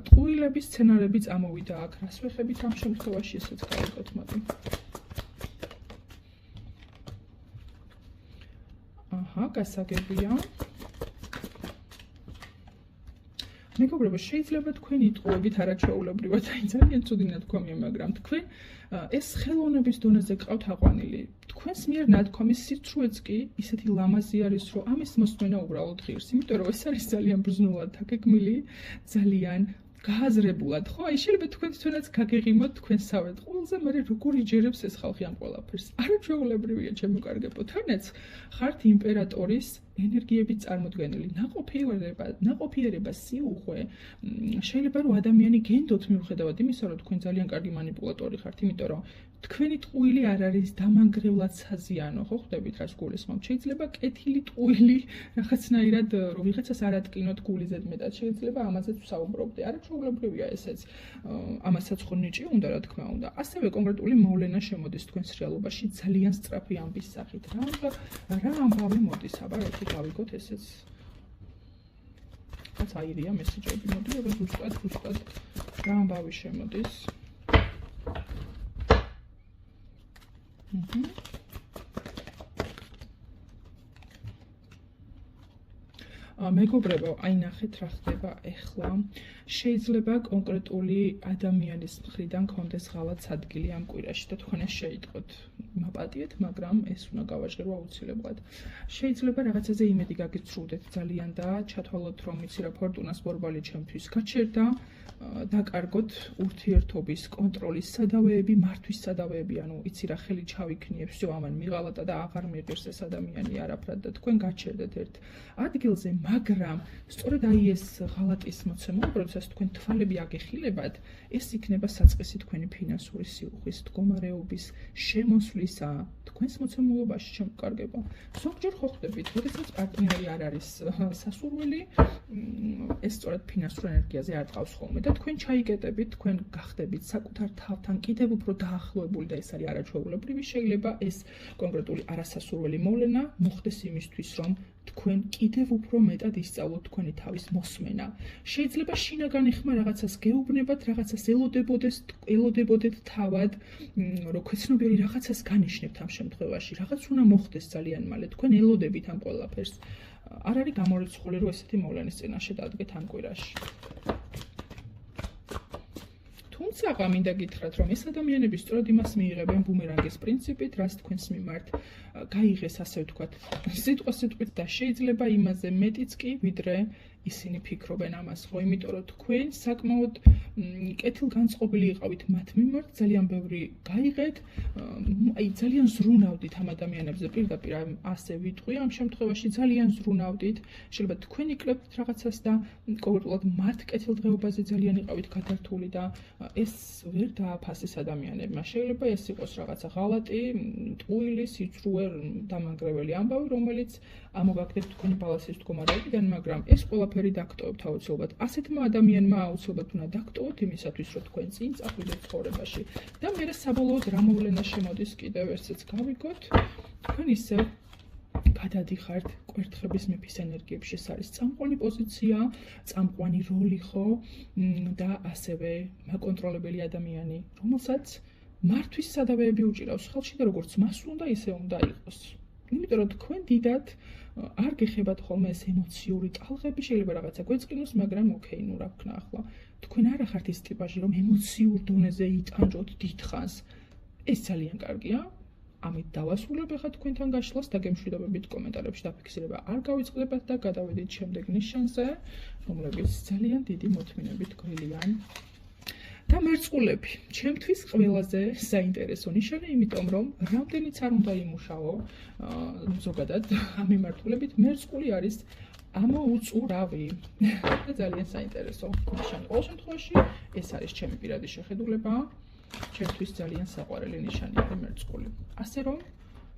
ტყუილების სცენარები წამოვიდა აქ, რას ვეხებით ამ შემთხვევაში, ესეც გავიგოთ, მოდი. გასაგებია. მეგობრებო, შეიძლება თქვენი ტყუებით არაჩვეულებრივად აი ძალიან ცუდი ნათქვამია, მაგრამ თქვენ ეს ხელოვნების დონეზე ყავთ აყვანილი. თქვენს მიერ ნათქვამის სიცრუეც კი ისეთი ლამაზი არის, რომ ამის მოსმენა უბრალოდ ღირს, იმიტომ რომ ეს არის ძალიან ბრძნულად დაგეგმილი, ძალიან გააზრებულად, ხო? აი შეიძლება თქვენ თვითონაც გაგეღიმოთ თქვენსავე ტყუილზე, მაგრამ როგორ იჯერებს ეს ხალხი ამ ყველაფერს? არაჩვეულებრივია, ჩემო თანაც ხართ იმპერატორის ენერგიებით წარმოდგენილი. ნაყოფიერება, სიუხვე, შეიძლება რომ ადამიანი გენდოთ მიუხედავად იმისა, რომ თქვენ ძალიან კარგი მანიპულატორი ხართ, იმიტომ რომ თქვენი ტყუილი არ არის დამანგრევლად საზიანო, ხო ხვდებით რას გულისხმობთ? შეიძლება კეთილი ტყუილი რაღაცნაირად რომ ვიღაცას არ ატკინოთ გული ზედმეტად, შეიძლება ამაზეც ვსაუბრობდე. არაჩვეულებრივია ესეც. ამასაც ხო ნიჭი უნდა, რა თქმა უნდა. ასევე კონკრეტული მოვლენა შემოდის თქვენს რეალობაში ძალიან სწრაფი ამბის სახით. რა ამბავი მოდის, აბა ერთი გავიგოთ ესეც. რაც აირია მესეჯები მოდი, აბა ზუსტად რა ამბავი შემოდის. მეგობრებო, აი ნახეთ რა ხდება ახლა. შეიძლება კონკრეტული ადამიანის მხრიდან კონდეს ღალატ ადგილი ამ კვირაში და თქვენ ეს შეიტყოთ. მაპატიეთ, მაგრამ ეს უნდა გავაჟღერო აუცილებლად. შეიძლება რაღაცაზე იმედი გაგიცრუვდეთ ძალიან და ჩათვალოთ, რომ იცი რა ფორტუნას ბორბალი ჩემთვის გაჩერდა, დაკარგოთ ურთიერთობის კონტროლის სადავეები, მართვის სადავეები, ანუ იცი რა ხელი ჩავიქნიე, всё, ამან მიღალატა და აღარ მიიღებს ეს ადამიანი არაფრად და თქვენ გაჩერდეთ ერთ ადგილზე, მაგრამ სწორედ აი ეს ღალატის მოცემულობა, როდესაც თქვენ თვალები აგეხილებათ, ეს იქნება საწყისი თქვენი ფინანსური სიუხვის, მდგომარეობის შემოსვლისა, თქვენს მოცემულობაში შემოკარგება. ზოგჯერ ხო ხდებით, როდესაც პარტნიორი არ არის სასურველი, ეს სწორედ ფინანსურ ენერგიაზე არ ტყავს ხოლმე და თქვენ ჩაიკეტებით, თქვენ გახდებით საკუთარ თავთან კიდევ უფრო დაახლოებული და ეს არის არაჩვეულებრივი. შეიძლება ეს კონკრეტული არასასურველი მოვლენა მოხდეს იმისთვის, რომ თქვენ კიდევ უფრო მეტად ისწავლოთ თქვენი თავის მოსმენა. შეიძლება შინაგანი ხმა რაღაცას გეუბნებათ, რაღაცას ელოდებოდეთ თავად, რომ ქვეცნობიერი რაღაცას განიშნებთ ამ შემთხვევაში. რაღაც უნდა მოხდეს ძალიან მალე. თქვენ ელოდებით ამ ყველაფერს. არ არის გამორიცხული, რომ ესეთი მოვლენის წინაშე დადგეთ ამ კვირაში. თუმცა მინდა გითხრათ, რომ ეს ადამიანები სწორედ იმას მიიღებენ ბუმერანგის პრინციპით, რაც თქვენს მიმართ გაიღეს, ასე ვთქვათ, სიტყვით და შეიძლება იმაზე მეტიც კი, ვიდრე ისინი ფიქრობენ ამას, ხო, იმიტომ რომ თქვენ საკმაოდ კეთილგანწყობილი იყავით მათ მიმართ, ძალიან ბევრი გაიღეთ, აი ძალიან ზრუნავდით ამ ადამიანებზე, პირდაპირ ასე ვიტყვი, ამ შემთხვევაში ძალიან ზრუნავდით, შეიძლება თქვენ იკლებთ რაღაცას და ყოველდღიურად მათ კეთილდღეობაზე ძალიან იყავით გადართული და ეს ვერ დააფასეს ადამიანებმა. შეიძლება ეს იყოს რაღაცა ღალატი, ტყუილი, სიცრუე, დამანგრეველი ამბავი, რომელიც ამოგაგდებთ თქვენი ბალანსის მდგომარეობიდან, მაგრამ ეს ყველაფერი დაგტოვებთ აუცილებლად. ასეთმა ადამიანმა აუცილებლად უნდა დაგტოვოთ იმისათვის, რომ თქვენ წინ წახვიდეთ ცხოვრებაში. და მერე საბოლოოდ რა მოვლენა შემოდის კიდევ ესეც გავიგოთ. თქვენ ისევ გადადიხართ კვერთხების მეფის ენერგიებში, ეს არის წამყვანი პოზიცია, წამყვანი როლი, ხო, და ასევე მაკონტროლებელი ადამიანი, რომელსაც მართვის სადავეები უჭირავს ხელში და როგორც მას უნდა, ისე უნდა იყოს. იმიტომ რომ თქვენ დიდად არ გეხებათ ხოლმე ეს ემოციური ტალღები, შეიძლება რაღაცა გვეწყინოს, მაგრამ ოკეი, ნუ რა ვქნა ახლა. თქვენ არ ახართ ის ტიპაჟი, რომ ემოციურ დონეზე იტანჯოთ დიდხანს. ეს ძალიან კარგია. ამით დავასრულებ ახლა თქვენთან გაშლას და გემშვიდობებით კომენტარებში დაფიქსირება არ გავიწყდებათ და გადავედით შემდეგ ნიშანზე, რომლებიც ძალიან დიდი მოთმინებით გვილიან. და მერწყულები, ჩემთვის ყველაზე საინტერესო ნიშანი, იმიტომ რომ რამდენიც არ უნდა იმუშაო, ზოგადად ამ მიმართულებით მერწყული არის ამოუწურავი და ძალიან საინტერესო ნიშანი. ყოველ შემთხვევაში ეს არის ჩემი პირადი შეხედულება. ჩემთვის ძალიან საყვარელი ნიშანია მერწყული. ასე რომ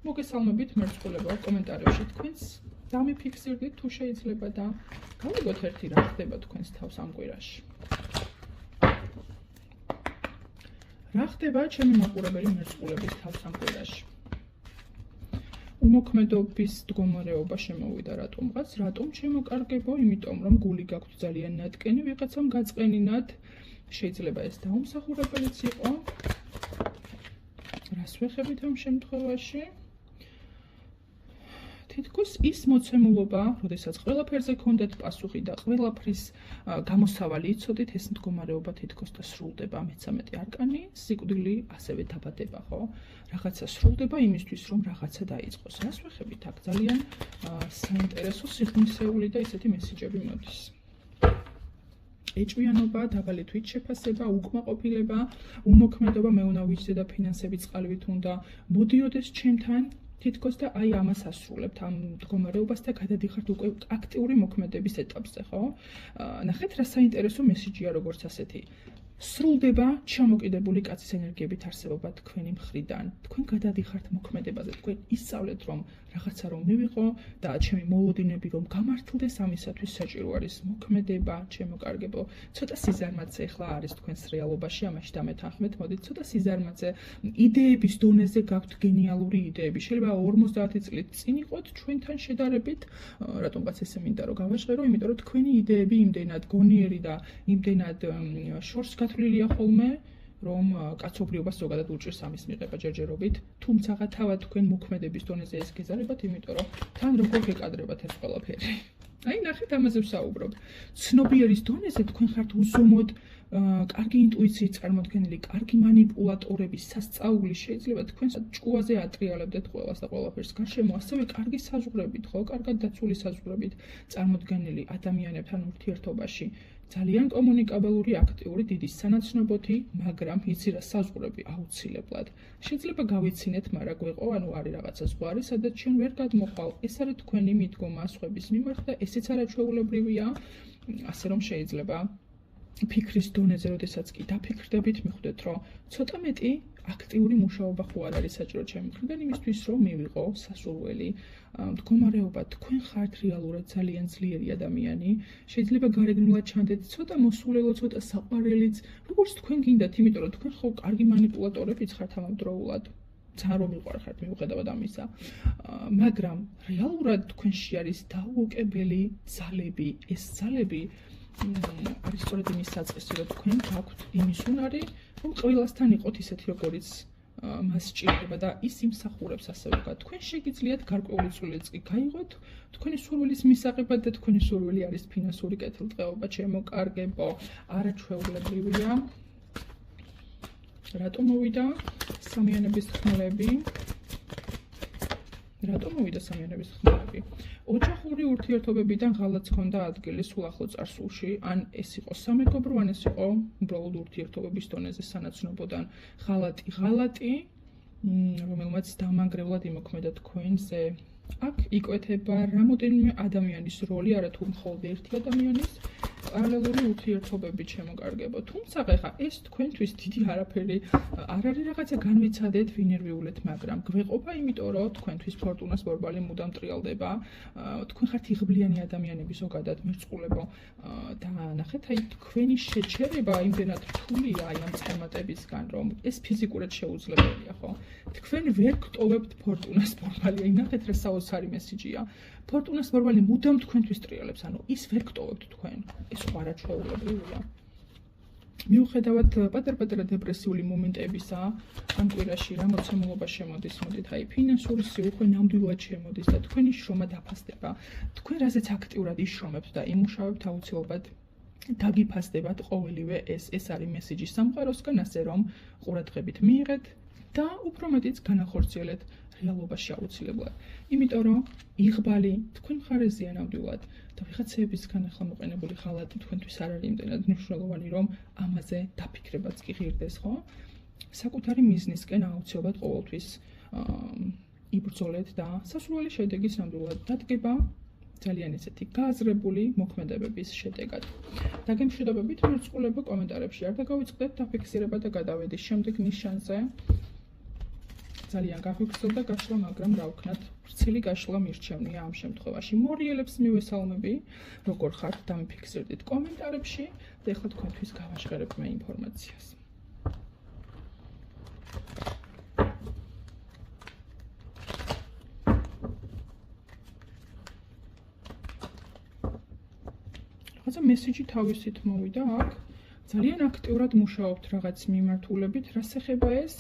მოგესალმებით მერწყულებო, კომენტარებში თქვენს დამიფიქსირდით თუ შეიძლება და გავიგოთ ერთი რა ხდება თქვენს თავს ამ კვირაში. რა ხდება ჩემი მაყურებელი მერწყულების თავს ამ კვირაში? უმოქმედობის მდგომარეობა შემოვიდა რატომღაც, რატომ შემოკარგებო? იმიტომ რომ გული გაქვთ ძალიან ნატკენი ვიღაცამ გაწყენინათ. შეიძლება ეს დაუმსახურებელიც იყო. რას ვეხებით ამ შემთხვევაში? თითქოს ის მოცემულობა, როდესაც ყველაფერზე გქონდეთ პასუხი და ყველაფრის გამოსავალი იცოდით, ეს მდგომარეობა თითქოს და სრულდება. მე-13 არკანი, სიკვდილი ასევე დაბადება, ხო? რაღაცა სრულდება იმისთვის, რომ რაღაცა დაიწყოს. რას ვეხებით აქ? ძალიან საინტერესო სიღრმისეული და ისეთი მესიჯები მოდის. ეჭვიანობა, დაბალი თვითშეფასება, უკმაყოფილება, უმოქმედობა, მეუნავიჩზე და ფინანსების წყალივით უნდა მოდიოდეს ჩემთან. თითქოს და აი ამას ასრულებთ ამ მდგომარეობას და გადადიხართ უკვე აქტიური მოქმედების ეტაპზე, ხო? ნახეთ რა საინტერესო მესიჯია როგორც ასეთი. სრულდება ჩამოკიდებული კაცის ენერგიებით არსებობა თქვენი მხრიდან. თქვენ გადადიხართ მოქმედებაზე, თქვენ ისწავლეთ რომ რაღაცა რომ მივიღო და ჩემი მოლოდინები რომ გამართლდეს, ამისათვის საჭირო არის მოქმედება, ჩემო კარგებო. ცოტა სიზარმაცე ახლა არის თქვენს რეალობაში, ამაში დამეთანხმეთ, მოდით ცოტა სიზარმაცე, იდეების დონეზე გაქვთ გენიალური იდეები. შეიძლება 50 წლით წინ იყოთ ჩვენთან შედარებით, რატომღაც ესე მინდა რომ გავაჟღერო, იმიტომ რომ თქვენი იდეები იმდენად გონიერი და იმდენად შორს გათვლილია ხოლმე, რომ კაცობრიობას ზოგადად უჭირს ამის მიღება ჯერჯერობით, თუმცა თავად თქვენ მოქმედების დონეზე ეს გეზარებათ, იმიტომ რომ თან როგორ გეკადრებათ ეს ყველაფერი. აი ნახეთ ამაზე ვსაუბრობ. ცნობიერის დონეზე თქვენ ხართ უზომოდ კარგი ინტუიციით წარმოდგენილი, კარგი მანიპულატორების სასწაული, შეიძლება თქვენ ჭკუაზე ატრიალებდეთ ყველას და ყველაფერს. გარშემო ასევე კარგი საზღვრებით, ხო, კარგად დაცული საზღვრებით წარმოდგენილი ადამიანებთან ურთიერთობაში. ძალიან კომუნიკაბელური, აქტიური, დიდი სანაცნობოთი, მაგრამ იცი რა საზღვრები აუცილებლად. შეიძლება გავიცინეთ, მაგრამ გვეყო, ანუ არის რაღაცა ზღვარი, სადაც ჩვენ ვერ გადმოხვალ. ეს არის თქვენი მიდგომა სხვების მიმართ და ესეც არაჩვეულებრივია, ასე რომ შეიძლება ფიქრის დონეზე, როდესაც კი დაფიქრდებით, მიხვდეთ, რომ ცოტა მეტი აქტიური მუშაობა ხო არ არის საჭირო ჩემი მხრიდან იმისთვის, რომ მივიღო სასურველი მდგომარეობა. თქვენ ხართ რეალურად ძალიან ძლიერი ადამიანი. შეიძლება გარეგნულად ჩანდეთ ცოტა მოსულელო, ცოტა საყვარელიც, როგორც თქვენ გინდათ, იმიტომ რომ თქვენ ხო კარგი მანიპულატორებიც ხართ ამავდროულად. ძალიან რომ მიყვარხართ მიუხედავად ამისა. მაგრამ რეალურად თქვენში არის დაუოკებელი ძალები. ეს ძალები არის სწორედ იმის საწყისი, რომ თქვენ გაქვთ იმის უნარი, რომ ყველასთან იყოთ ისეთი, როგორიც მას სჭირდება და ის იმსახურებს ასევე ვთქვათ. თქვენ შეგიძლიათ გარკვეული წვლილიც კი გაიღოთ თქვენი სურვილის მისაღებად და თქვენი სურვილი არის ფინანსური კეთილდღეობა, ჩემო კარგებო, არაჩვეულებრივია. რატომ მოვიდა სამიანების ხმლები? რატომ მოვიდა სამიანების ხმები? ოჯახური ურთიერთობებიდან ღალატს ჰქონდა ადგილი სულ ახლო წარსულში, ან ეს იყო სამეგობრო, ან ეს იყო უბრალოდ ურთიერთობების დონეზე სანაცნობოდან ღალატი, რომელმაც დამანგრევლად იმოქმედა თქვენზე. აქ იკვეთება რამოდენიმე ადამიანის როლი, არა თუ მხოლოდ ერთი ადამიანის პარალელური ურთიერთობები შემოკარგება. თუმცა ხა ეს თქვენთვის დიდი არაფერი არ არის, რაღაცა განვიცადეთ, ვინერვიულეთ, მაგრამ გვეყოფა, იმიტომ რომ თქვენთვის ფორტუნას ბორბალი მუდამ ტრიალდება. თქვენ ხართ იღბლიანი ადამიანები ზოგადად მერწყულებო და ნახეთ, აი თქვენი შეჩერება იმდენად რთულია აი ამ წარმატებისგან, რომ ეს ფიზიკურად შეუძლებელია, ხო? თქვენ ვერ გტოვებთ ფორტუნას ბორბალი, აი ნახეთ რა საოცარი მესიჯია. ფორტუნას ბორბალი მუდამ თქვენთვის ტრიალებს, ანუ ის ვერ გტოვებთ თქვენ. ეს არაჩვეულებრივია. მიუხედავად პატარ-პატარა დეპრესიული მომენტებისა, ამ კვირაში რა მოცემულობა შემოდის, მოდით, აი ფინანსური სიუხვე ნამდვილად შემოდის და თქვენი შრომა დაფასდება. თქვენ რაზეც აქტიურად იშრომებთ და იმუშავებთ, აუცილებლად დაგიფასდებათ ყოველივე ეს არის მესიჯი სამყაროსგან, ასე რომ ყურადღებით მიიღეთ და უფრო მეტიც განახორციელეთ რეალობაში აუცილებლად. იმიტომ რომ იღბალი თქვენ მხარეზეა ნამდვილად და ვიღაცებისგან ახლა მოყენებული ღალატი თქვენთვის არ არის იმდენად მნიშვნელოვანი, რომ ამაზე დაფიქრებაც კი ღირდეს, ხო? საკუთარი მიზნისკენ აუცილებლად ყოველთვის იბრძოლეთ და სასურველი შედეგის ნამდვილად დადგება ძალიან ისეთი გააზრებული მოქმედებების შედეგად. დაგემშვიდობებით მერწყულებო კომენტარებში არ დაგავიწყდეთ დაფიქსირება და გადავედი შემდეგ ნიშანზე. ძალიან გაგვიგრძელდა გაშლა, მაგრამ რა ვქნათ, ვრცელი გაშლა მირჩევნია ამ შემთხვევაში. მორიელებს მივესალმები, როგორ ხართ, დამიფიქსირდით კომენტარებში და ეხლა თქვენთვის გავაჟღერებ მე ინფორმაციას. რაღაცა მესიჯი თავისით მოვიდა აქ. ძალიან აქტიურად მუშაობთ რაღაც მიმართულებით, რას ეხება ეს?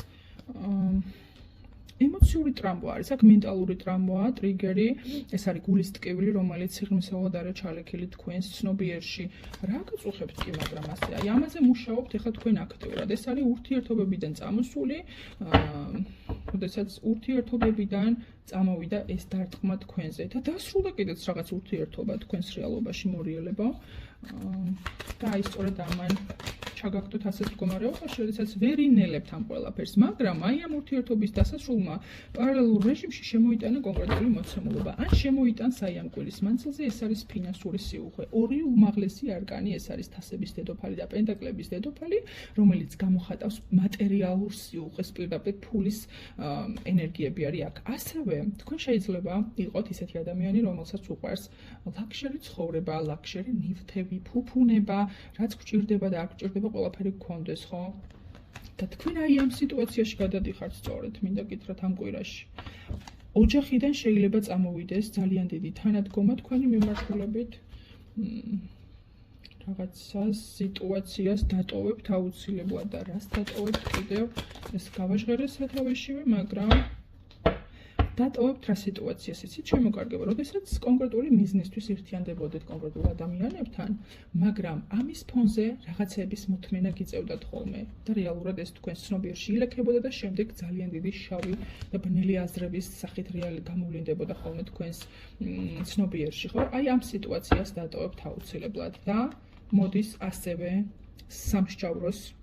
ემოციური ტრამვა არის, აქ მენტალური ტრამვაა, ტრიგერი, ეს არის გულის ტკივილი, რომელიც სიღრმისეულად არის ჩალექილი თქვენს ცნობიერში. რა გაწუხებთ კი, მაგრამ ასე, აი ამაზე მუშაობთ ეხლა თქვენ აქტიურად. ეს არის ურთიერთობებიდან წამოსული, როდესაც ურთიერთობებიდან წამოვიდა ეს დარტყმა თქვენზე და დასრულდა კიდეც რაღაც ურთიერთობა თქვენს რეალობაში მორიელებო. და აი სწორედ ამან ჩაგაგდოთ ასეთ მდგომარეობაში, როდესაც ვერ ინელებთ ამ ყველაფერს, მაგრამ აი ამ ურთიერთობის დასასრულმა პარალელურ რეჟიმში შემოიტანა კონკრეტული მოცემულობა. ან შემოიტანს აი ამ კვირის მანძილზე, ეს არის ფინანსური სიუხვე. ორი უმაღლესი არკანი, ეს არის თასების დედოფალი და პენტაკლების დედოფალი, რომელიც გამოხატავს მატერიალურ სიუხვეს, პირდაპირ ფულის ენერგიები არის აქ. ასევე თქვენ შეიძლება იყოთ ისეთი ადამიანი, რომელსაც უყვარს ლაქშერი ცხოვრება, ლაქშერი ნივთები, ფუფუნება, რაც გჭირდება და არ გჭირდება ყველაფერი გქონდეს, ხო? და თქვენ აი ამ სიტუაციაში გადადიხართ სწორედ, მინდა გითხრათ ამ კვირაში. ოჯახიდან შეიძლება წამოვიდეს ძალიან დიდი თანადგომა თქვენი მიმართულებით. რაღაცა სიტუაციას დატოვებთ აუცილებლად და რას დატოვებთ კიდევ ეს გავაჟღერე სათავეშივე, მაგრამ დატოვებთ რა სიტუაციას, იცით შემოკარგება, როდესაც კონკრეტული მიზნისთვის ერთიანდებოდეთ კონკრეტულ ადამიანებთან, მაგრამ ამის ფონზე რაღაცების მოთმენა გიწევდათ ხოლმე და რეალურად ეს თქვენ ცნობიერში ილექებოდა და შემდეგ ძალიან დიდი შავი და ბნელი აზრების სახით გამოვლინდებოდა ხოლმე თქვენს ცნობიერში, ხო? აი ამ სიტუაციას დატოვებთ აუცილებლად და მოდის ასევე სამსჯავროს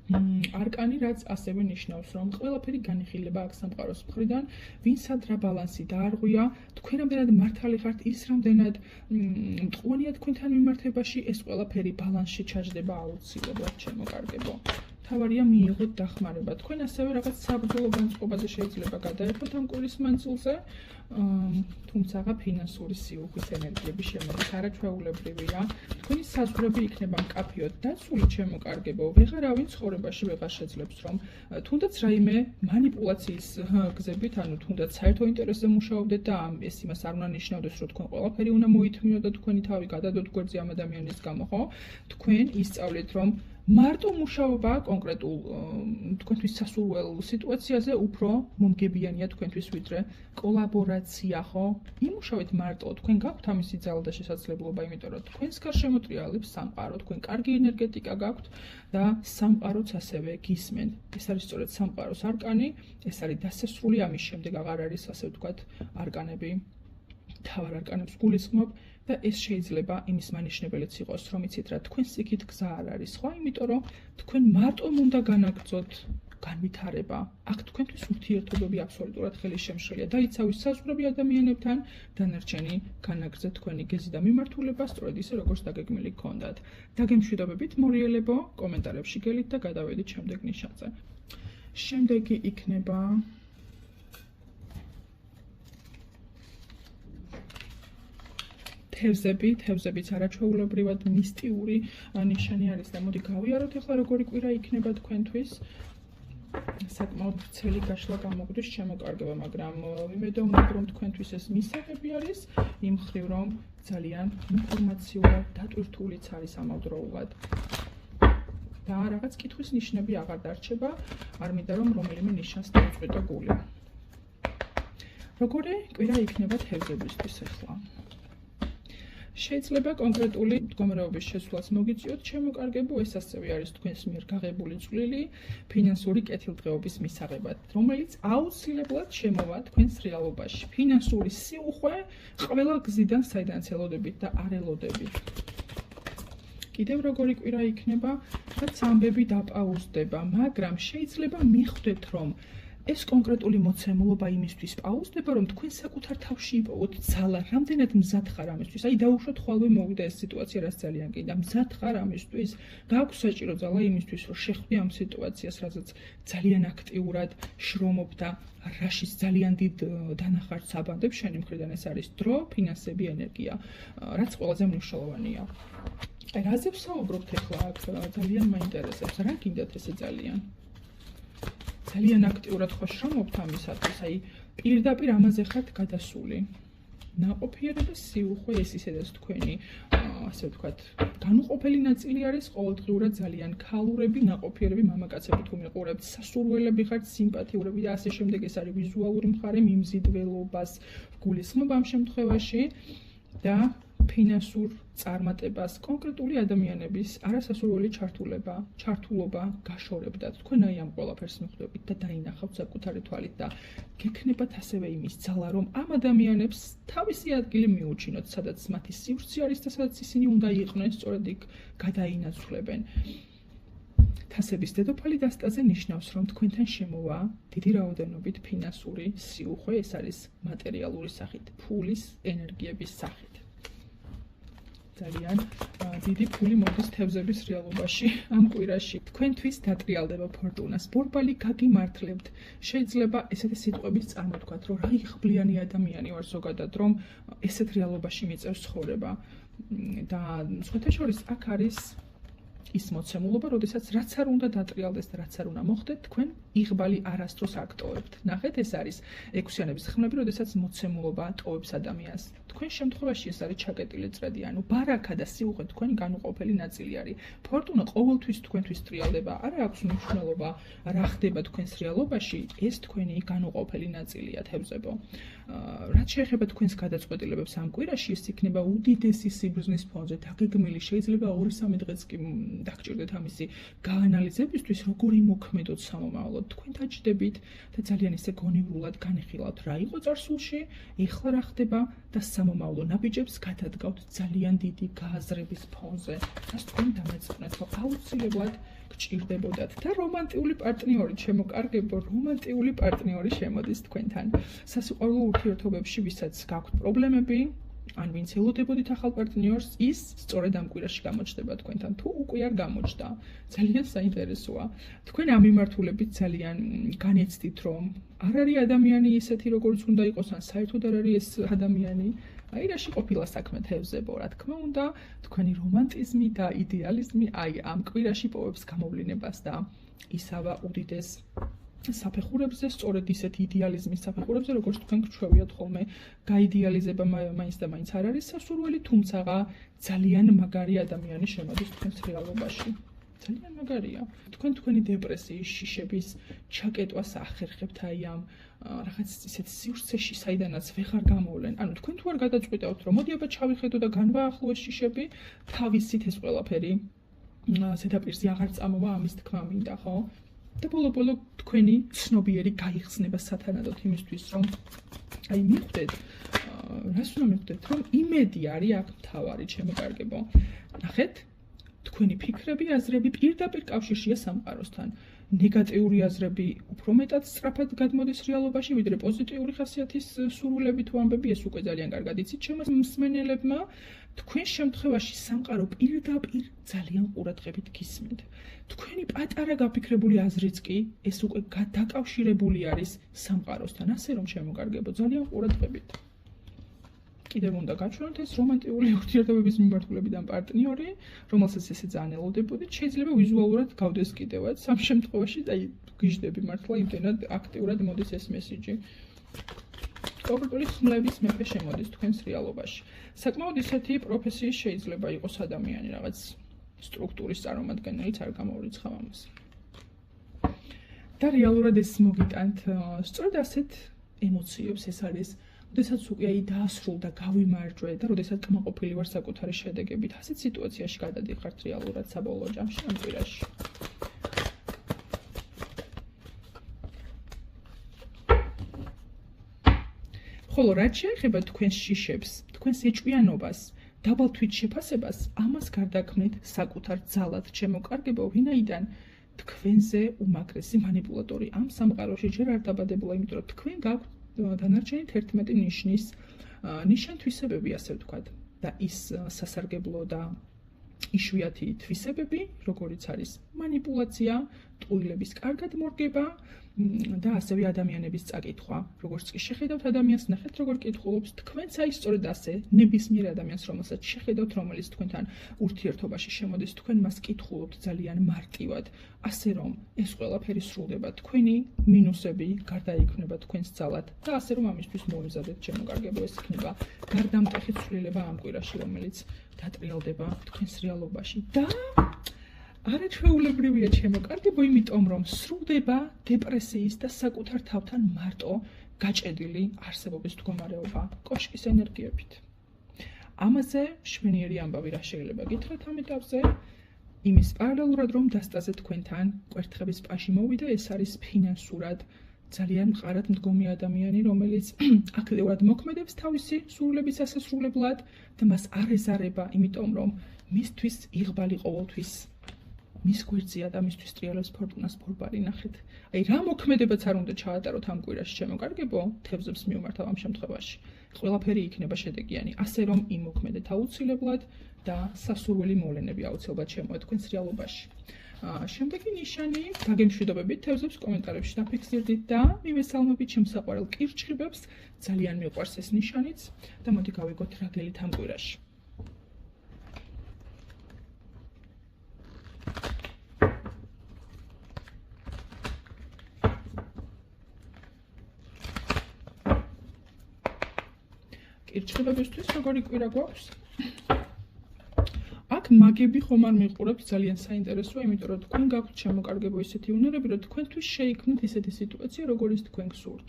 არკანი, რაც ასევე ნიშნავს, რომ ყველაფერი განიხილება აქ სამყაროს მხრიდან, ვინსად რა ბალანსი დაარღვია, თქვენ რამდენად მართალი ხართ, ის რამდენად მტყუანია თქვენთან მიმართებაში, ეს ყველაფერი ბალანსში ჩაჯდება აუცილებლად შემოკარგებო. თავარია მიიღოთ დახმარება. თქვენ ასევე რაღაც საბრძოლო განწყობაზე შეიძლება გადაერთოთ ამ კვირის მანძილზე, თუმცა ფინანსური სიუხვის ენერგიები შემოდის არაჩვეულებრივია. თქვენი საზღვრები იქნება მკაფიოდ დაცული, შემოკარგებო. ვეღარავინ ცხოვრებაში ვეღარ შეძლებს, რომ თუნდაც რაიმე манипуляციის გზებით, ანუ თუნდაც საერთო ინტერესზე მუშაობდეთ და ეს იმას არ უნდა ნიშნავდეს, რომ თქვენ ყველაფერი უნდა მოითმინოთ და თქვენი თავი გადადოთ გვერდზე ამ ადამიანის გამო, ხო? თქვენ ისწავლეთ, რომ მარტო მუშაობა კონკრეტულ თქვენთვის სასურველ სიტუაციაზე უფრო მომგებიანია თქვენთვის, ვიდრე კოლაბორაცია დეკორაცია, ხო? იმუშავეთ მარტო, თქვენ გაქვთ ამისი ძალა და შესაძლებლობა, იმიტომ რომ თქვენს გარშემო ტრიალებს სამყარო, თქვენ კარგი ენერგეტიკა გაქვთ და სამყაროც ასევე გისმენთ. ეს არის სწორედ სამყაროს არკანი, ეს არის დასასრული, ამის შემდეგ აღარ არის ასე ვთქვათ არკანები. თავარ არკანებს გულისხმობ და ეს შეიძლება იმის მანიშნებელიც იყოს, რომ იცით რა, თქვენს იქით გზა არ არის, ხო? იმიტომ რომ თქვენ მარტომ უნდა განაგრძოთ განვითარება. აქ თქვენთვის ურთიერთობები აბსოლუტურად ხელისშემშლელია. დაიცავით საზღვრები ადამიანებთან, დანარჩენი განაგრძეთ თქვენი გეზი და მიმართულება, სწორედ ისე როგორც დაგეგმილი გქონდათ. დაგემშვიდობებით მორიელებო, კომენტარებში გელით და გადავედით შემდეგ ნიშანზე. შემდეგი იქნება თევზებიც არაჩვეულებრივად მისტიური ნიშანი არის და მოდი გავიაროთ ახლა როგორი კვირა იქნება თქვენთვის. საკმაოდ ვრცელი გაშლა გამოგვდის შემოკარგება, მაგრამ ვიმედოვნებ, რომ თქვენთვის ეს მისაღები არის, იმ მხრივ, რომ ძალიან ინფორმაციულად დატვირთულიც არის ამავდროულად. და რაღაც კითხვის ნიშნები აღარ დარჩება, არ მინდა რომ რომელიმე ნიშანს დავწყვიტო გული. როგორი კვირა იქნება თევზებისთვის ახლა? შეიძლება კონკრეტული მდგომარეობის შესვლაც მოგიწიოთ შემოკარგებო, ეს ასევე არის თქვენს მიერ გაღებული წვლილი ფინანსური კეთილდღეობის მისაღებად, რომელიც აუცილებლად შემოვა თქვენს რეალობაში. ფინანსური სიუხვე ყველა გზიდან საიდანაც ელოდებით და არ ელოდებით. კიდევ როგორი კვირა იქნება, რაც ამბები დაპაუზდება, მაგრამ შეიძლება მიხვდეთ, რომ ეს კონკრეტული მოცემულობა იმისთვის პაუზდება, რომ თქვენ საკუთარ თავში იპოვოთ ძალა, რამდენად მზად ხარ ამისთვის. აი დაუშვათ ხვალვე მოვიდა ეს სიტუაცია, რაც ძალიან კი და მზად ხარ ამისთვის, გააქვს საჭირო ძალა იმისთვის, რომ შეხვდე ამ სიტუაციას, რასაც ძალიან აქტიურად შრომობ და რაშიც ძალიან დიდ დანახარს აბანდებ შენი მხრიდან, ეს არის დრო, ფინანსები, ენერგია, რაც ყველაზე მნიშვნელოვანია. აი რაზე ვსაუბრობთ ახლა აქ, ძალიან მაინტერესებს, რა გინდათ ესე ძალიან აქტიურად ხო შრომობთ ამისათვის, აი პირდაპირ ამაზე ხართ გადასული. ნაყოფიერება, სიუხვე, ეს ისედაც თქვენი, ასე ვთქვათ, განუყოფელი ნაწილი არის ყოველდღიურად ძალიან ქალურები, ნაყოფიერები, მამაკაცები თუ მიყურებთ, სასურველები ხართ, სიმპათიურები და ასე შემდეგ, ეს არის ვიზუალური მხარე, მიმზიდველობას გულისხმობ ამ შემთხვევაში და ფინანსურ წარმატებას კონკრეტული ადამიანების არასასურველი ჩართულობა გაშორებდათ. თქვენ აი ამ ყველაფერს მიხვდებით და დაინახავთ საკუთარი თვალით და გექნებათ ასევე იმის ძალა, რომ ამ ადამიანებს თავისი ადგილი მიუჩინოთ, სადაც მათი სივრცე არის და სადაც ისინი უნდა იყვნენ, სწორედ იქ გადაინაცვლებენ. თასების დედოფალი დასტაზე ნიშნავს, რომ თქვენთან შემოვა დიდი რაოდენობით ფინანსური სიუხვე, ეს არის მატერიალური სახით, ფულის ენერგიების სახით. ძალიან დიდი ფული მოდის თევზების რეალობაში ამ კვირაში. თქვენთვის დატრიალდება ფორტუნას. ბორბალი გაგიმართლებთ. შეიძლება ესეთი სიტყვების წარმოთქვათ, რომ რა იხბლიანი ადამიანი ვარ ზოგადად, რომ ესეთ რეალობაში მიწევს ცხოვრება. და სხვათა შორის აქ არის ის მოცემულობა, როდესაც რაც არ უნდა დატრიალდეს და რაც არ უნდა მოხდეთ, თქვენ იღბალი არასდროს არ გტოვებთ. ნახეთ, ეს არის ექვსიანების ხმლები, როდესაც მოცემულობა ტოვებს ადამიანს. თქვენ შემთხვევაში ეს არის ჩაკეტილი წრედი, ანუ ბარაკა და სიუხვე თქვენი განუყოფელი ნაწილი არის. ფორტუნა ყოველთვის თქვენთვის ტრიალდება, არა აქვს მნიშვნელობა რა ხდება თქვენს რეალობაში, ეს თქვენი განუყოფელი ნაწილია, თევზებო. რაც შეეხება თქვენს გადაწყვეტილებებს ამ კვირაში, ეს იქნება უდიდესი სიბრძნის ფონზე, დაგეგმილი, შეიძლება 2-3 დღეც კი დაგჭირდეთ ამისი გაანალიზებისთვის, როგორი მოქმედოთ სამომავლოდ. თქვენ დაჯდებით და ძალიან ისე გონივრულად განიხილავთ, რა იყო წარსულში, ეხლა რა ხდება და სამომავლო ნაბიჯებს გადადგავთ ძალიან დიდი გააზრების ფონზე. რაც თქვენ დამეწყვეტეთ, რომ აუცილებლად გჭირდებოდათ და რომანტიული პარტნიორი, შემოკარგებო, რომანტიული პარტნიორი შემოდის თქვენთან. სასიყვარულო ურთიერთობებში, ვისაც გაქვთ პრობლემები, ან ვინც ელოდებოდით ახალ პარტნიორს, ის სწორედ ამ კვირაში გამოჩნდება თქვენთან, თუ უკვე არ გამოჩნდა. ძალიან საინტერესოა. თქვენ ამ მიმართულებით ძალიან განეცდით, რომ არ არის ადამიანი ისეთი, როგორც უნდა იყოს, ან საერთოდ არ არის ეს ადამიანი. აი რაში ყოფილა საქმე თევზებო, რა თქმა უნდა, თქვენი რომანტიზმი და იდეალიზმი აი ამ კვირაში პოვებს გამოვლინებას და ისავა უდიდეს საფეხურებზე, სწორედ ისეთი იდეალიზმის საფეხურებზე, როგორც თქვენ გრჩვევიათ ხოლმე, გაიდეალიზება მაინც და მაინც არ არის სასურველი, თუმცა ძალიან მაგარი ადამიანი შემოდის თქვენს რეალობაში. ძალიან მაგარია. თქვენი დეპრესიის შიშების ჩაკეტვას ახერხებთ აი ამ რაღაც ისეთ სივრცეში, საიდანაც ვეღარ გამოვლენ. ანუ თქვენ თუ არ გადაწყვიტავთ, რომ მოდი აბა ჩავიხედო და განვაახლო ეს შიშები, თავისით ეს ყველაფერი ზედაპირზე აღარ წამოვა, ამის თქმა მინდა, ხო? და ბოლო-ბოლო თქვენი ცნობიერი გაიხსნება სათანადოდ იმისთვის, რომ აი მიხვდეთ, რას უნდა მიხვდეთ, რომ იმედი არის აქ მთავარი, ჩემო კარგებო. ნახეთ, თქვენი ფიქრები, აზრები პირდაპირ კავშირშია სამყაროსთან. ნეგატიური აზრები უფრო მეტად სწრაფად გადმოდის რეალობაში, ვიდრე პოზიტიური ხასიათის სურვილები თუ ამბები, ეს უკვე ძალიან კარგად იცით ჩემო მსმენელებმა. თქვენ შემთხვევაში სამყარო პირდაპირ ძალიან ყურადღებით გისმენთ. თქვენი პატარა გაფიქრებული აზრიც კი ეს უკვე გადაკავშირებული არის სამყაროსთან, ასე რომ ჩემო კარგებო, ძალიან ყურადღებით. კიდევ უნდა გაჩვენოთ ეს რომანტიკული ურთიერთობების მიმართულებიდან პარტნიორი, რომელსაც ესე ძალიან ელოდებოდით, შეიძლება ვიზუალურად გავდეს კიდევაც. ამ შემთხვევაში აი გიждები მართლა იმდენად აქტიურად მოდის ეს მესიჯი. კონკრეტული ხმლების მეფე შემოდის თქვენს რეალობაში. საკმაოდ ისეთი პროფესიის შეიძლება იყოს ადამიანი, რაღაც სტრუქტურის წარმომადგენელიც არ გამოვრიცხავ ამას. და რეალურად ეს მოგიტანთ სწორედ ასეთ ემოციებს, ეს არის როდესაც უკვე აი დაასრულდა, გავიმარჯვე და როდესაც კმაყოფილი ვარ საკუთარი შედეგებით, ასეთ სიტუაციაში გადადიხართ რეალურად საბოლოო ჯამში ამ კვირაში. ხოლო რაც შეეხება თქვენს შიშებს, თქვენს ეჭვიანობას, დაბალ თვითშეფასებას, ამას გარდაქმნით საკუთარ ძალად, ჩემო კარგებო, ვინაიდან თქვენზე უმაგრესი მანიპულატორი ამ სამყაროში ჯერ არ დაბადებულა, იმიტომ რომ თქვენ გაქვთ დანარჩენი 11 ნიშან თვისებები, ასე ვთქვათ, და ის სასარგებლო და იშვიათი თვისებები, როგორიც არის манипуляция, ტყუილების კარგად მორგება და ასევე ადამიანების წაკითხვა. როგორც კი შეხედავთ ადამიანს, ნახეთ როგორ კითხულობს, თქვენც აი სწორედ ასე, ნებისმიერ ადამიანს, რომელსაც შეხედავთ, რომელიც თქვენთან ურთიერთობაში შემოდის, თქვენ მას კითხულობთ ძალიან მარტივად, ასე რომ ეს ყველაფერი სრულდება, თქვენი მინუსები გარდაიქმნება თქვენს ძალად და ასე რომ ამისთვის მოემზადეთ, ჩემო კარგებო, ეს იქნება გარდამტეხი ცვლილება ამ კვირაში, რომელიც დატრიალდება თქვენს რეალობაში და არაჩვეულებრივია, ჩემო კარგებო, იმიტომ რომ სრულდება დეპრესიის და საკუთარ თავთან მარტო გაჭედილი არსებობის მდგომარეობა კოშკის ენერგიებით. ამაზე შვენიერი ამბავი რა შეიძლება გითხრათ ამ ეტაპზე? იმის პარალელურად რომ დასტაზე თქვენთან კვერთხების პაში მოვიდა, ეს არის ფინანსურად ძალიან მყარად მდგომი ადამიანი, რომელიც აქტიურად მოქმედებს თავისი სურვილების ასასრულებლად და მას არ ეზარება, იმიტომ რომ მისთვის იღბალი ყოველთვის მის გვერდზეა და მისთვის ტრიალებს ფორტუნას ფორბარი, ნახეთ. აი რა მოქმედებაც არ უნდა ჩაატაროთ ამ კვირაში, ჩემო კარგებო, თევზებს მიუმართავ ამ შემთხვევაში. ყველაფერი იქნება შედეგიანი, ასე რომ იმოქმედეთ აუცილებლად და სასურველი მოვლენები აუცილებლად შემოეთ თქვენს რეალობაში. შემდეგი ნიშანი, დაგემშვიდობებით თევზებს კომენტარებში დაფიქსირდით და მივესალმებით ჩემს საყვარელ კირჩხიბებს, ძალიან მიყვარს ეს ნიშანიც და მოდი გავიგოთ რა გელით ამ კვირაში. კირჩხიბებისთვის როგორი კვირა გვაქვს? აქ მაგები ხომ არ მიყურებს, ძალიან საინტერესოა, იმიტომ რომ თქვენ გაქვთ ჩემო კარგებო ისეთი უნარები, რომ თქვენთვის შეიქმნით ისეთი სიტუაცია, როგორიც თქვენ გსურთ.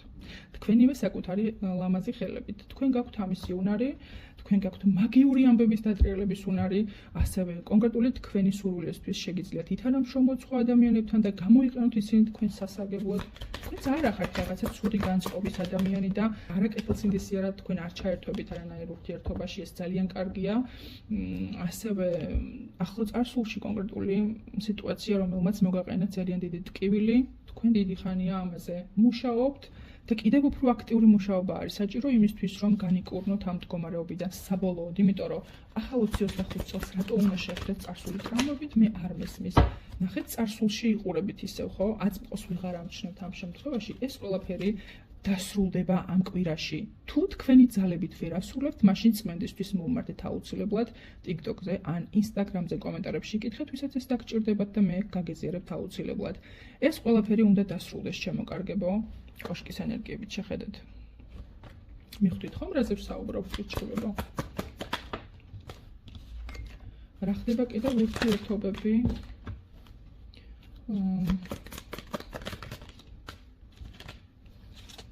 თქვენივე საკუთარი ლამაზი ხელებით. თქვენ გაქვთ ამისი უნარი, თქვენ გაქვთ მაგიური ამბების დატრიალების უნარი, ასევე კონკრეტული თქვენი სურვილისთვის შეგიძლიათ ითანამშრომლოთ სხვა ადამიანებთან და გამოიყენოთ ისინი თქვენ სასარგებლოდ. თქვენც არ ახართ რაღაცა ცუდი განწყობის ადამიანი და არაკეთილსინდისიერად თქვენ არ ჩაერთვებით არანაირ ურთიერთობაში, ეს ძალიან კარგია. ასევე ახლო წარსულში კონკრეტული სიტუაცია, რომელმაც მოგაყენა ძალიან დიდი ტკივილი, თქვენ დიდი ხანია ამაზე მუშაობთ და კიდევ უფრო აქტიური მუშაობა არის საჭირო იმისთვის, რომ განიკურნოთ ამ მდგომარეობიდან საბოლოოდ, იმიტომ რომ ახალ 25 წელს რატო უნდა შეხვდეთ წარსული ტრამვებით, მე არ მესმის. ნახეთ, წარსულში იყურებით ისევ, ხო? აწმყოს ვიღარ ამჩნევთ ამ შემთხვევაში, ეს ყველაფერი დასრულდება ამ კვირაში. თუ თქვენი ძალებით ვერ ასრულებთ, მაშინ წმენდისთვის მოუმართეთ აუცილებლად TikTok-ზე ან Instagram-ზე კომენტარებში კითხეთ, ვისაც ეს დაგჭირდებათ და მე გაგეზიარებთ აუცილებლად. ეს ყველაფერი უნდა დასრულდეს, ჩემო კარგებო, კოშკის ენერგიებით შეხედეთ. მიხვდით ხომ, რაზე ვსაუბრობ, კირჩხიბებო? რა ხდება კიდევ ურთიერთობები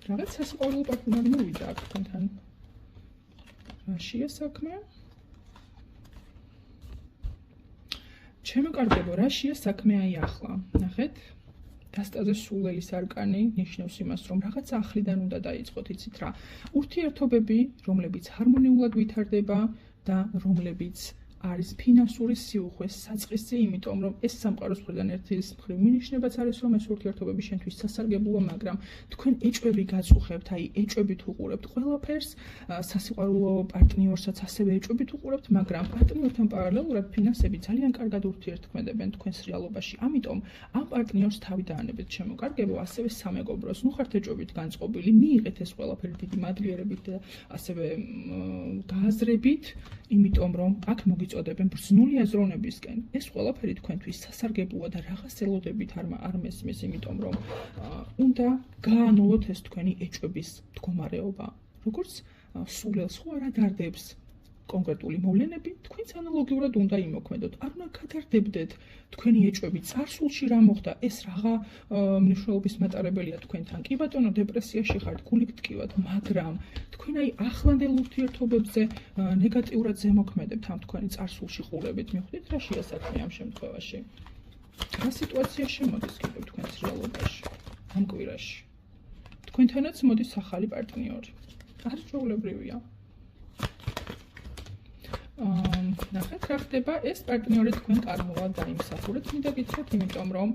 რაღაც სასიყვარულო პარტნიორი მოვიდა აქ თქვენთან. რაშია საქმე? ჩემო კარგებო, რაშია საქმე აი ახლა? ნახეთ. დასტაზე სულელის არკანი ნიშნავს იმას, რომ რაღაც ახლიდან უნდა დაიწყოთ, იცით რა. ურთიერთობები, რომლებიც ჰარმონიულად ვითარდება და რომლებიც არის ფინანსური სიუხვე, საწყისი, იმიტომ რომ ეს სამყაროს მხრიდან ერთის მხრივ მინიშნებაც არის, რომ ეს ურთიერთობები შენთვის სასარგებლოა, მაგრამ თქვენ ეჭვები გაწუხებთ, აი ეჭვებით უყურებთ ყველაფერს, სასიყვარულო პარტნიორსაც ასევე ეჭვებით უყურებთ, მაგრამ პარტნიორთან პარალელურად ფინანსები ძალიან კარგად ურთიერთქმედებენ თქვენს რეალობაში. ამიტომ ამ პარტნიორს თავი დაანებეთ, ჩემო კარგებო, ასევე სამეგობროს, ნუ ხართ ეჭვებით განწყობილი, მიიღეთ ეს ყველაფერი დიდი მადლიერებით და ასევე გააზრებით, იმიტომ რომ აქ მოგიწოდებენ ბრძნული აზროვნებისკენ. ეს ყველაფერი თქვენთვის სასარგებლოა და რაღაც ელოდებით არ მესმის, იმიტომ რომ უნდა გაანოლოთ ეს თქვენი ეჭვების მდგომარეობა. როგორც სულელს ხო არა დარდებს კონკრეტული მოვლენები, თქვენც ანალოგიურად უნდა იმოქმედოთ. არ უნდა გადარდებდეთ თქვენი ეჭვები წარსულში რა მოხდა, ეს რაღა მნიშვნელობის მატარებელია თქვენთან. კი ბატონო, დეპრესიაში ხართ, გული გტკივათ, მაგრამ თქვენ აი ახლანდელ ურთიერთობებზე ნეგატიურად ზემოქმედებთ ამ თქვენი წარსულში ყურებით. მიხვდით რა შეასაქმე ამ შემთხვევაში? რა სიტუაცია შემოდის კიდევ თქვენს რეალობაში ამ კვირაში? თქვენთანაც მოდის ახალი პარტნიორი. არ ჩვეულებრივია. ნახეთ რა ხდება, ეს პარტნიორი თქვენ კარმულად დაიმსახურეთ, მინდა გითხრათ, იმიტომ რომ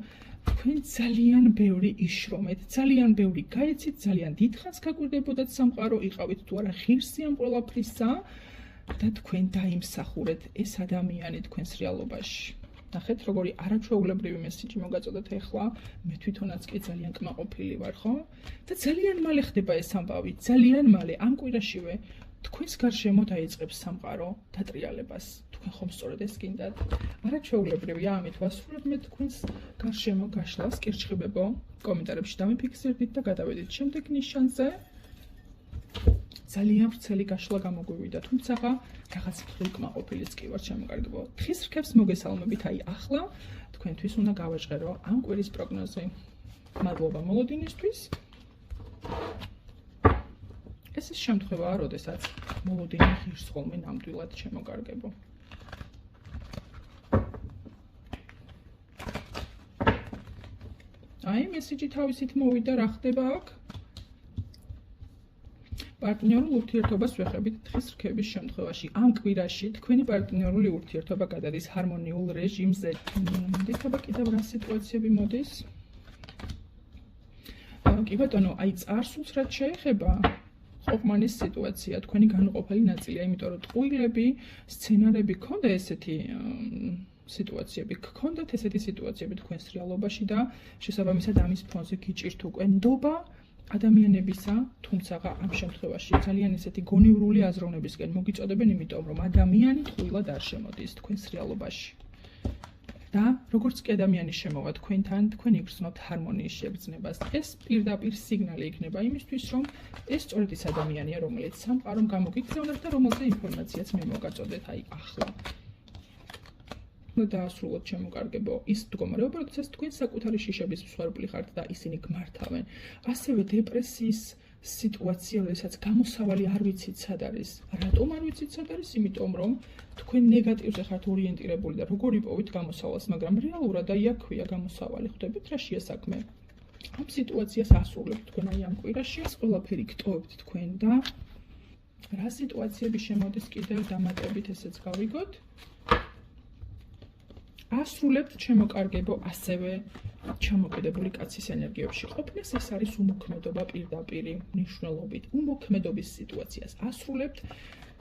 თქვენ ძალიან ბევრი იშრომეთ, ძალიან ბევრი გაეცით, ძალიან დიდხანს გაგვირდებოდათ სამყარო, იყავით თუ არა ღირსი ამ ყველაფრისა და თქვენ დაიმსახურეთ ეს ადამიანი თქვენს რეალობაში. ნახეთ, როგორი არაჩვეულებრივი მესიჯი მოგაწოდეთ ეხლა, მე თვითონაც კი ძალიან კმაყოფილი ვარ, ხო? და ძალიან მალე ხდება ეს ამბავი, ძალიან მალე, ამ კვირაშივე თქვენს გარშემო დაიწყებს სამყარო დატრიალებას. თქვენ ხომ სწორედ ეს გინდათ? არაჩვეულებრივია, ამით ვასრულებ მე თქვენს გარშემო გაშლას, კირჩხიბებო, კომენტარებში დამიფიქსირდით და გადავედით შემდეგ ნიშანზე. ძალიან ვრცელი გაშლა გამოგვივიდა, თუმცა რაღაც მხრივ კმაყოფილიც კი ვარ, ჩემო კარგებო. თხის რქებს მოგესალმებით, აი ახლა თქვენთვის უნდა გავაჟღერო ამ კვირის პროგნოზი. მადლობა მოლოდინისთვის. ეს ის შემთხვევაა, როდესაც მოლოდინი ღირს ხოლმე ნამდვილად, ჩემო კარგებო. აი, მესიჯი თავისით მოვიდა, რა ხდება აქ? პარტნიორულ ურთიერთობას ვეხებით თხის რქების შემთხვევაში. ამ კვირაში თქვენი პარტნიორული ურთიერთობა გადადის ჰარმონიულ რეჟიმზე. მოდით აბა კიდევ რა სიტუაციები მოდის? კი ბატონო, აი წარსულს რაც შეეხება, ყოყმანის სიტუაცია თქვენი განუყოფელი ნაწილია, იმიტომ რომ ტყუილები, სცენარები გქონდა ესეთი სიტუაციები, გქონდათ ესეთი სიტუაციები თქვენს რეალობაში და შესაბამისად ამის ფონზე გიჭირთ უკვე ნდობა ადამიანებისა, თუმცა ამ შემთხვევაში ძალიან ესეთი გონივრული აზროვნებისკენ მოგიწოდებენ, იმიტომ რომ ადამიანი ტყუილად არ შემოდის თქვენს რეალობაში. და როგორც კი ადამიანი შემოვა თქვენთან, თქვენ იგრძნობთ ჰარმონიის შეგრძნებას. ეს პირდაპირ სიგნალი იქნება იმისთვის, რომ ეს სწორედ ის ადამიანია, რომელიც სამყარომ გამოგიგზავნეთ და რომელზე ინფორმაციაც მე მოგაწოდეთ აი ახლა. დაასრულოთ ჩემო კარგებო ის მდგომარეობა, როდესაც თქვენ საკუთარი შიშების მსხვერპლი ხართ და ისინი გმართავენ. ასევე დეპრესიის სიტუაცია, როდესაც გამოსავალი არ ვიცით სად არის. რატომ არ ვიცით სად არის? იმიტომ რომ თქვენ ნეგატივზე ხართ ორიენტირებული და როგორ იპოვით გამოსავალს, მაგრამ რეალურად აი აქვეა გამოსავალი. ხვდებით რა შეასაქმე? ამ სიტუაციას ასრულებთ თქვენ აი ამ კვირაში, ეს ყველაფერი გტოვებთ თქვენ და რა სიტუაციები შემოდის კიდევ დამატებით ესეც გავიგოთ. ასრულებთ ჩემო კარგებო ასევე ჩამოკიდებული კაცის ენერგიებში ყოფნას, ეს არის უმოქმედობა პირდაპირი მნიშვნელობით. უმოქმედობის სიტუაციას ასრულებთ,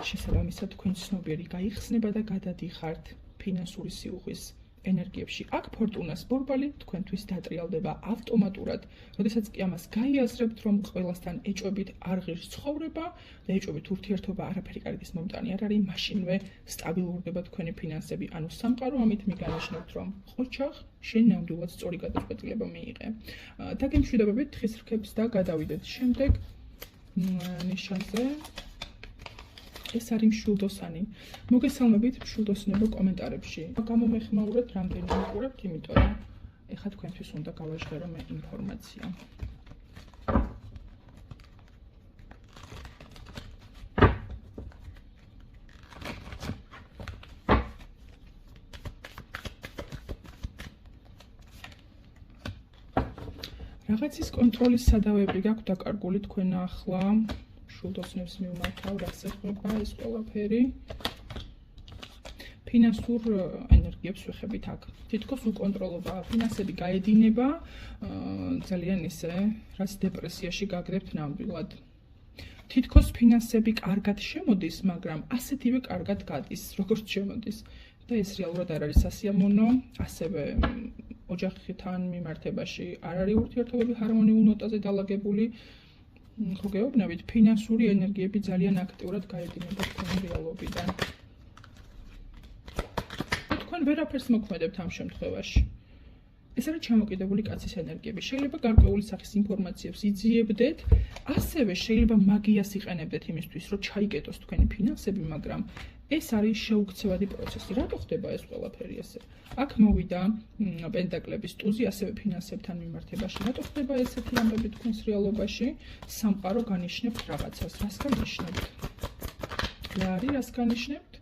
შესაბამისად თქვენ ცნობიერი გაიხსნება და გადადიხართ ფინანსური სიუხვის ენერგიებში. აქ ფორტუნას ბორბალი თქვენთვის დატრიალდება ავტომატურად, როდესაც კი ამას გაიაზრებთ, რომ ყველასთან ეჭვებით არ ღირს ცხოვრება და ეჭვებით ურთიერთობა არაფერი კარგის მომტანი არ არის, მაშინვე სტაბილურდება თქვენი ფინანსები, ანუ სამყარო ამით მიგანიშნებთ, რომ ყოჩახ, შენ ნამდვილად სწორი გადაწყვეტილება მიიღე. დაგემშვიდობებით თხის რქებს და გადავიდეთ შემდეგ ნიშანზე. ეს არის მშვილდოსანი. მოგესალმებით მშვილდოსნებო კომენტარებში. გამომეხმაურეთ რამდენი მიყურებთ, იმიტომ რომ ეხლა თქვენთვის უნდა გავაჟღერო მე ინფორმაცია. რაღაცის კონტროლის სადავეები გაქვთ დაკარგული თქვენ ახლა შულდოსნებს მიმართავ რაც ეხება ეს ყველაფერი ფინანსურ ენერგიებს ვეხებით აქ თითქოს უკონტროლობა ფინანსები გაედინება ძალიან ისე რაც დეპრესიაში გაგდებთ ნამდვილად თითქოს ფინანსები კარგად შემოდის მაგრამ ასეთივე კარგად გადის როგორც შემოდის და ეს რეალურად არ არის სასიამოვნო ასევე ოჯახთან მიმართებაში არ არის ურთიერთობები ჰარმონიულ ნოტაზე დალაგებული ხო გეუბნებით ფინანსური ენერგიები ძალიან აქტიურად გაედინება თქვენი რეალობიდან თქვენ ვერაფერს მოქმედებთ ამ შემთხვევაში ეს არის ჩამოკიდებული კაცის ენერგიები შეიძლება გარკვეული სახის ინფორმაციებს იძიებდეთ ასევე შეიძლება მაგიას იყენებდეთ იმისთვის რომ ჩაიკეტოს თქვენი ფინანსები მაგრამ ეს არის შეუქცევადი პროცესი. რატო ხდება ეს ყველაფერი ესე? აქ მოვიდა პენტაკლების ტუზი ასევე ფინანსებთან მიმართებაში. რატო ხდება ესეთი ამბები თქვენს რეალობაში? სამყარო განიშნებთ რაღაცას. რას განიშნებთ? რა არის რას განიშნებთ?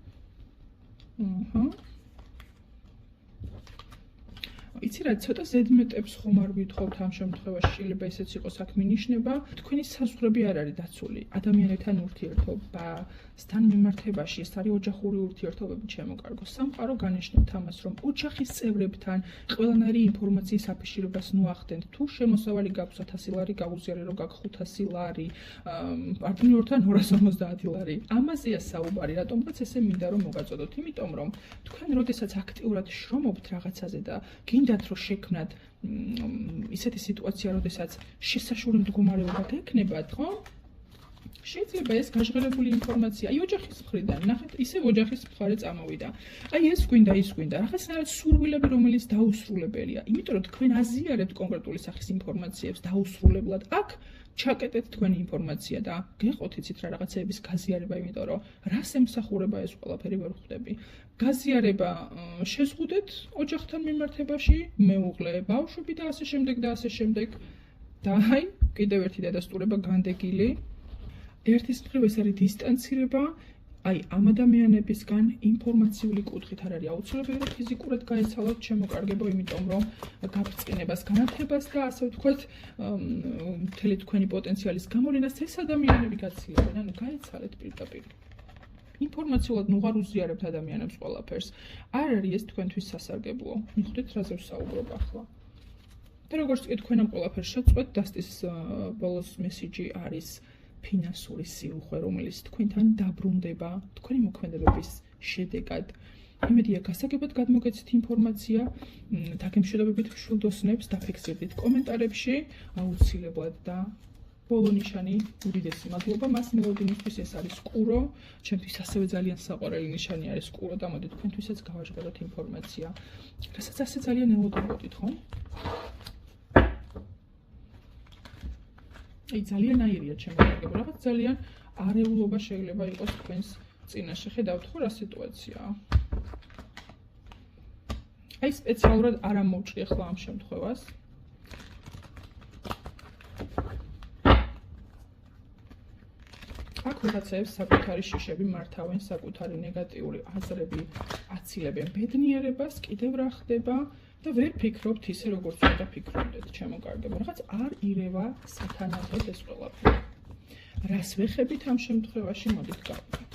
იცი რა, ცოტა ზედმეტებს ხომ არ ვითხოვთ ამ შემთხვევაში, შეიძლება ესეც იყოს აქ მინიშნება. თქვენი საზღვრები არ არის დაცული. ადამიანებთან ურთიერთობასთან მიმართებაში, ეს არის ოჯახური ურთიერთობები, ჩემო კარგო. სამყარო განიშნებთ ამას, რომ ოჯახის წევრებთან ყველანაირი ინფორმაციის აფიშირებას ნუახდენთ. თუ შემოსავალი გაქვს 1000 ლარი, გაუზიარე რომ გაქვს 500 ლარი, პარტნიორთან 250 ლარი. ამაზეა საუბარი, რატომღაც ესე მინდა რომ მოგაწოდოთ, იმიტომ რომ თქვენ როდესაც აქტიურად შრომობთ რაღაცაზე და გინდათ რომ შექმნათ ისეთი სიტუაცია, როდესაც შესაშური მდგომარეობა გექნებათ, ხო? შეიძლება ეს გაჟღერებული ინფორმაცია, აი ოჯახის მხრიდან, ნახეთ, ისევ ოჯახის მხარე წამოვიდა. აი ეს გვინდა, ის გვინდა, რაღაცნაირად სურვილები, რომელიც დაუსრულებელია. იმიტომ რომ თქვენ აზიარებთ კონკრეტული სახის ინფორმაციებს დაუსრულებლად. აქ ჩაკეტეთ თქვენი ინფორმაცია და გეყოთ იცით რა რაღაცეების გაზიარება, იმიტომ რომ რას ემსახურება ეს ყველაფერი ვერ ხვდები. გაზიარება შეზღუდეთ ოჯახთან მიმართებაში, მეუღლე, ბავშვები და ასე შემდეგ და ასე შემდეგ. და აი, კიდევ ერთი დადასტურება განდეგილი. ერთის მხრივ ეს არის დისტანცირება, აი ამ ადამიანებისგან ინფორმაციული კუთხით არ არის აუცილებელი რომ ფიზიკურად გაეცალოთ ჩემო კარგებო, იმიტომ რომ გაბრწყინებას, განათებას და ასე ვთქვათ, მთელი თქვენი პოტენციალის გამოვლენას ეს ადამიანები გაცილებენ, ანუ გაეცალეთ პირდაპირ. ინფორმაციულად ნუ არ უზიარებთ ადამიანებს ყველაფერს. არ არის ეს თქვენთვის სასარგებლო. მიხვდეთ რაზე ვსაუბრობ ახლა. და როგორც კი თქვენ ამ ყველაფერს შეწყვეტ, დასტის ბოლოს მესიჯი არის ფინანსური სიუხვე, რომელიც თქვენთან დაბრუნდება თქვენი მოქმედებების შედეგად. იმედია გასაგებად გადმოგეცით ინფორმაცია, დაგემშვიდობებით შულდოსნებს, დაფიქსირდით კომენტარებში, აუცილებლად და ბოლო ნიშანი უდიდესი მადლობა მას მოლოდინისთვის ეს არის კურო, ჩემთვის ასევე ძალიან საყვარელი ნიშანი არის კურო და მოდით თქვენთვისაც გავაჟღეროთ ინფორმაცია, რასაც ასე ძალიან ელოდებოდით, ხო? აი ძალიან აირია ჩემო კარგებო, რაღაც ძალიან არეულობა შეიძლება იყოს თქვენს წინაშე. ხედავთ ხო რა სიტუაციაა? აი სპეციალურად არ ამოვჭრი ახლა ამ შემთხვევას. აქ რაღაცებს საკუთარი შიშები მართავენ, საკუთარი ნეგატიური აზრები აცილებენ ბედნიერებას, კიდევ რა ხდება და ვერ ფიქრობთ ისე როგორც უნდა ფიქრობდეთ, ჩემო კარგებო. რაღაც არ ირევა სათანადოდ ეს ყველაფერი. რას ვეხებით ამ შემთხვევაში, მოდით გავიგოთ.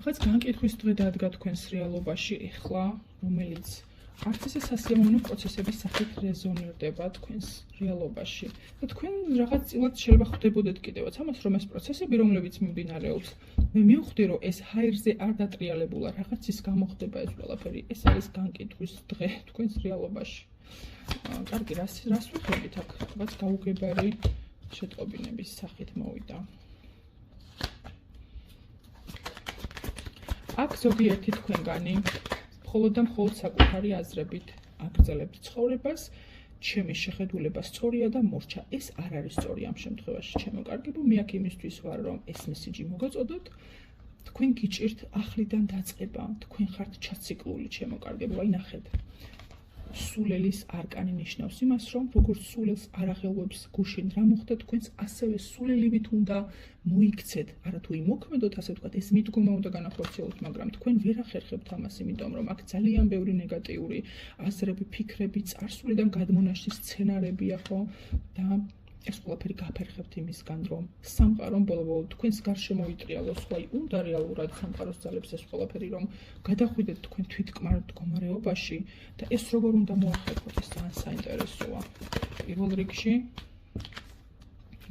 რაღაც განკითხვის დღე დადგა თქვენს რეალობაში ეხლა, რომელიც არც ისე სასიამოვნო პროცესების სახით რეზონირდება თქვენს რეალობაში. და თქვენ რაღაც წილად შეიძლება ხვდებოდეთ კიდევაც ამას, რომ ეს პროცესები, რომლებიც მიმდინარეობს, მე მივხვდი, რომ ეს ჰაერზე არ დატრიალებულა, რაღაცის გამო ხდება ეს ყველაფერი. ეს არის განკითხვის დღე თქვენს რეალობაში. კარგი, რას ვიხდებით აქ? რაღაც გაუგებარი შეტყობინების სახით მოვიდა. აქ ზოგიერთი თქვენგანი მხოლოდ და მხოლოდ საკუთარი აზრებით აგრძელებთ ცხოვრებას, ჩემი შეხედულება სწორია და მორჩა. ეს არ არის სწორი ამ შემთხვევაში, ჩემო კარგებო, მე აქ იმისთვის ვარ, რომ ეს მესიჯი მოგაწოდოთ. თქვენ გიჭირთ ახლიდან დაწყება, თქვენ ხართ ჩაციკლული ჩემო კარგებო, აი ნახეთ. სულელის არკანი ნიშნავს იმას, რომ როგორც სულელს არ აღელვებს გუშინ რა მოხდა თქვენს, ასევე სულელივით უნდა მოიქცეთ, არა თუ იმოქმედოთ, ასე ვთქვათ, ეს მიდგომა უნდა განახორციელოთ, მაგრამ თქვენ ვერ ახერხებთ ამას, იმიტომ რომ აქ ძალიან ბევრი ნეგატიური აზრები, ფიქრები, წარსულიდან გადმონაშთი სცენარებია, ხო? და ეს ყველაფერი გაფერხებთ იმისგან, რომ სამყარომ ბოლო-ბოლოდ თქვენს გარშემო იტრიალოს, ხო, აი უნდა რეალურად სამყაროს ძალებს ეს ყველაფერი, რომ გადახვიდეთ თქვენ თვითკმარ მდგომარეობაში და ეს როგორ უნდა მოახერხოთ, ეს ძალიან საინტერესოა. პირველ რიგში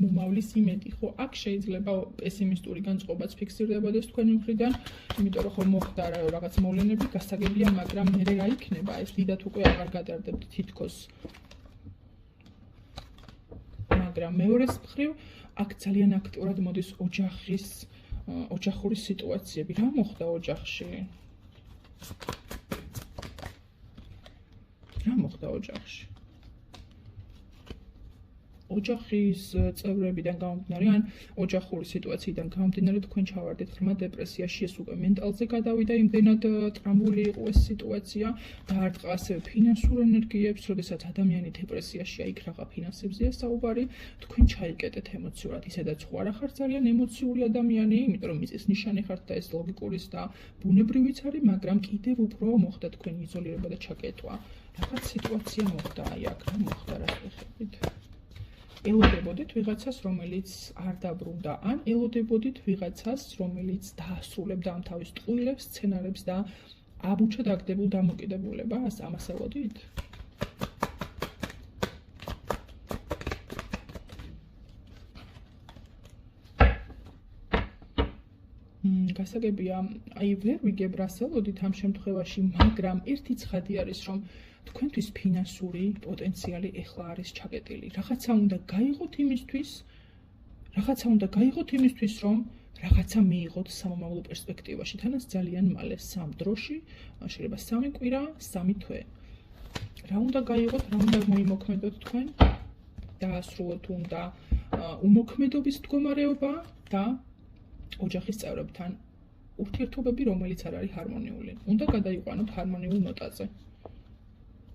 მომავლის იმედი, ხო, აქ შეიძლება პესიმისტური განწყობაც ფიქსირდებოდეს თქვენი მხრიდან, იმიტომ რომ ხო მოხდა რაღაც მოვლენები, გასაგებია, მაგრამ მე რა იქნება, ეს დიდად უკვე აღარ გადარდებთ თითქოს. მაგრამ მეორეს მხრივ, აქ ძალიან აქტიურად მოდის ოჯახური სიტუაციები. რა მოხდა ოჯახში? რა მოხდა ოჯახში? ოჯახის წევრებიდან გამომდინარე, ან ოჯახური სიტუაციიდან გამომდინარე, თქვენ ჩავარდით ღრმა დეპრესიაში, ეს უკვე მენტალზე გადავიდა, იმდენად ტრამვული იყო ეს სიტუაცია, დაარტყა ასევე ფინანსურ ენერგიებს, როდესაც ადამიანი დეპრესიაშია, იქ რაღა ფინანსებზეა საუბარი, თქვენ ჩაიკეტეთ ემოციურად, ისედაც ხო არ ხართ ძალიან ემოციური ადამიანი, იმიტომ რომ მიწის ნიშანი ხართ და ეს ლოგიკურის და ბუნებრივიც არის, მაგრამ კიდევ უფრო მოხდა თქვენი იზოლირება და ჩაკეტვა. რაღაც სიტუაცია მოხდა, აი აქ რა მოხდა, რა ხეხებით? ელოდებოდით ვიღაცას, რომელიც არ დაბრუნდა, ან ელოდებოდით ვიღაცას, რომელიც დაასრულებდა ამ თავის ტყუილებს, სცენარებს და აბუჩა დაგდებულ დამოკიდებულებას, ამას ელოდით? გასაგებია, აი ვერ ვიგებ რას ელოდით ამ შემთხვევაში, მაგრამ ერთი ცხადი არის, რომ თქვენთვის ფინანსური პოტენციალი ეხლა არის ჩაკეტილი. Რაღაცა უნდა გაიღოთ იმისთვის, რომ რაღაცა მიიღოთ სამომავლო პერსპექტივაში, თანაც ძალიან მალე, სამ დროში, შეიძლება 3 კვირა, 3 თვე. რა უნდა გაიღოთ, რა უნდა მოიმოქმედოთ თქვენ? დაასრულოთ უნდა უმოქმედობის მდგომარეობა და ოჯახის წევრებთან ურთიერთობები, რომელიც არ არის ჰარმონიული. უნდა გადაიყვანოთ ჰარმონიულ ნოტაზე.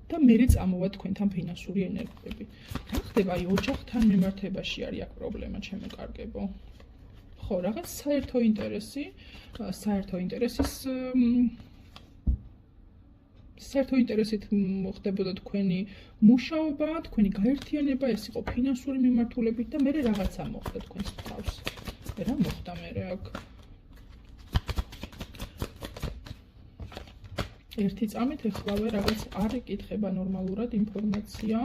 და მერე წამოვა თქვენთან ფინანსური ენერგიები. რა ხდება აი ოჯახთან მიმართებაში არის აქ პრობლემა, ჩემო კარგებო. ხო, რაღაც საერთო ინტერესით მოხდებოდა თქვენი მუშაობა, თქვენი გაერთიანება, ეს იყო ფინანსური მიმართულებით და მერე რაღაცა მოხდა თქვენს თავს. რა მოხდა მერე აქ? ერთი წამით ეხლავე რაღაც არ იკითხება ნორმალურად ინფორმაცია.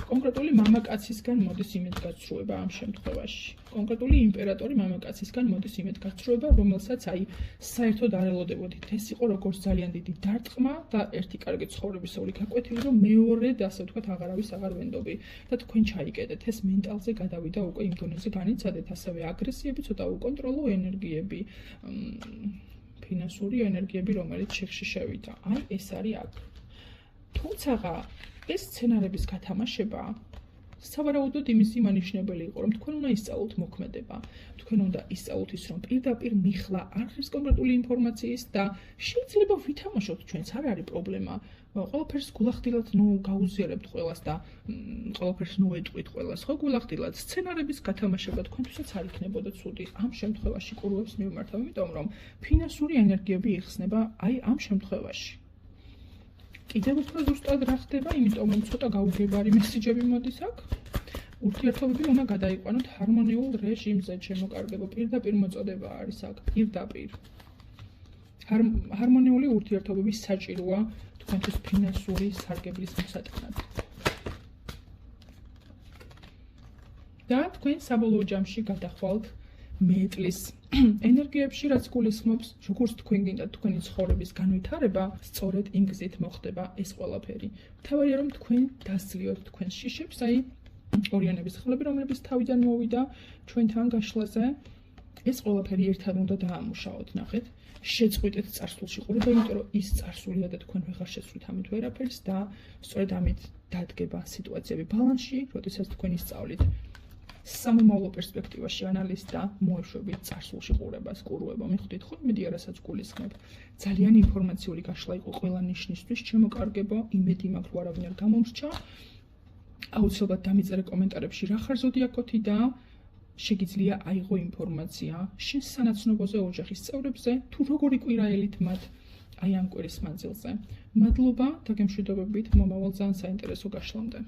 კონკრეტული მამაკაცისგან მოდის იმედგაცრუება ამ შემთხვევაში. კონკრეტული იმპერატორი მამაკაცისგან მოდის იმედგაცრუება, რომელსაც აი საერთოდ არ ელოდებოდით. ეს იყო როგორც ძალიან დიდი დარტყმა და ერთი კარგი ცხოვრებისეული გაკვეთილი, რომ მეორედ, ასე ვთქვათ, აღარავის აღარ ვენდობი და თქვენ ჩაიკეტეთ. ეს მენტალზე გადავიდა უკვე იმ დონეზე განიცადეთ, ასევე აგრესიები, ცოტა უკონტროლო ენერგიები, ფინანსური ენერგიები, რომელიც შეხში შევიდა. აი ეს არის აქ. თუმცა ეს სცენარების გათამაშება სავარაუდოდ იმის იმანიშნებელი იყო, რომ თქვენ უნდა ისწავლოთ მოქმედება. თქვენ უნდა ისწავლოთ ის, რომ პირდაპირ მიხლა არხის კონკრეტული ინფორმაციის და შეიძლება ვითამაშოთ ჩვენც, არ არის პრობლემა. ყველაფერს გულახდილად გაუზიარებთ ყველას და ყველაფერს ეტყვით ყველას, ხო გულახდილად სცენარების გათამაშება თქვენთვისაც არ იქნებოდა ცუდი. ამ შემთხვევაში კურვებს მიმართავ, იმიტომ რომ ფინანსური ენერგიები იხსნება აი ამ შემთხვევაში. კიდევ უფრო ზუსტად რა ხდება, იმიტომ რომ ცოტა გაუგებარი მესიჯები მოდის აქ. ურთიერთობები უნდა გადაიყვანოთ ჰარმონიულ რეჟიმზე, ჩემო კარგებო, პირდაპირ მოწოდება არის აქ, პირდაპირ. ჰარმონიული ურთიერთობები საჭიროა თქვენთვის ფინანსური სარგებლის მოსატანად. და თქვენ საბოლოო ჯამში გადახვალთ მეტლის ენერგიებში, რაც გულისხმობს, როგორც თქვენ გინდათ თქვენი ცხოვრების განვითარება, სწორედ იმ გზით მოხდება ეს ყველაფერი. მთავარია რომ თქვენ დასძლიოთ თქვენს შიშებს, აი ორიანების ხლები, რომლებიც თავიდან მოვიდა ჩვენთან გაშლაზე, ეს ყველაფერი ერთად უნდა დაამუშაოთ, ნახეთ. შეწყვიტეთ წარსულში ყურება, იმიტომ რომ ის წარსულია და თქვენ ვეღარ შეცვლით ამით ვერაფერს და სწორედ ამით დადგება სიტუაციები ბალანსში, როდესაც თქვენ ისწავლით სამომავლო პერსპექტივაში ანალიზს და მოეშვებით წარსულში ყურებას, კურუება. მიხვდით ხო იმედი რასაც გულისხმობ. ძალიან ინფორმაციული გაშლა იყო ყველა ნიშნისთვის, ჩემოკარგებო, იმედი მაქვს ვარავინ არ გამომრჩა. აუცილებლად დამიწერე კომენტარებში რა ხარ ზოდიაქოთი და შეგიძლია აიღო ინფორმაცია შენ სანაცნობოზე ოჯახის წევრებზე თუ როგორი კვირაელით მათ აი ამ კვირის მანძილზე. მადლობა და გემშვიდობებით მომავალ ძალიან საინტერესო გაშლამდე.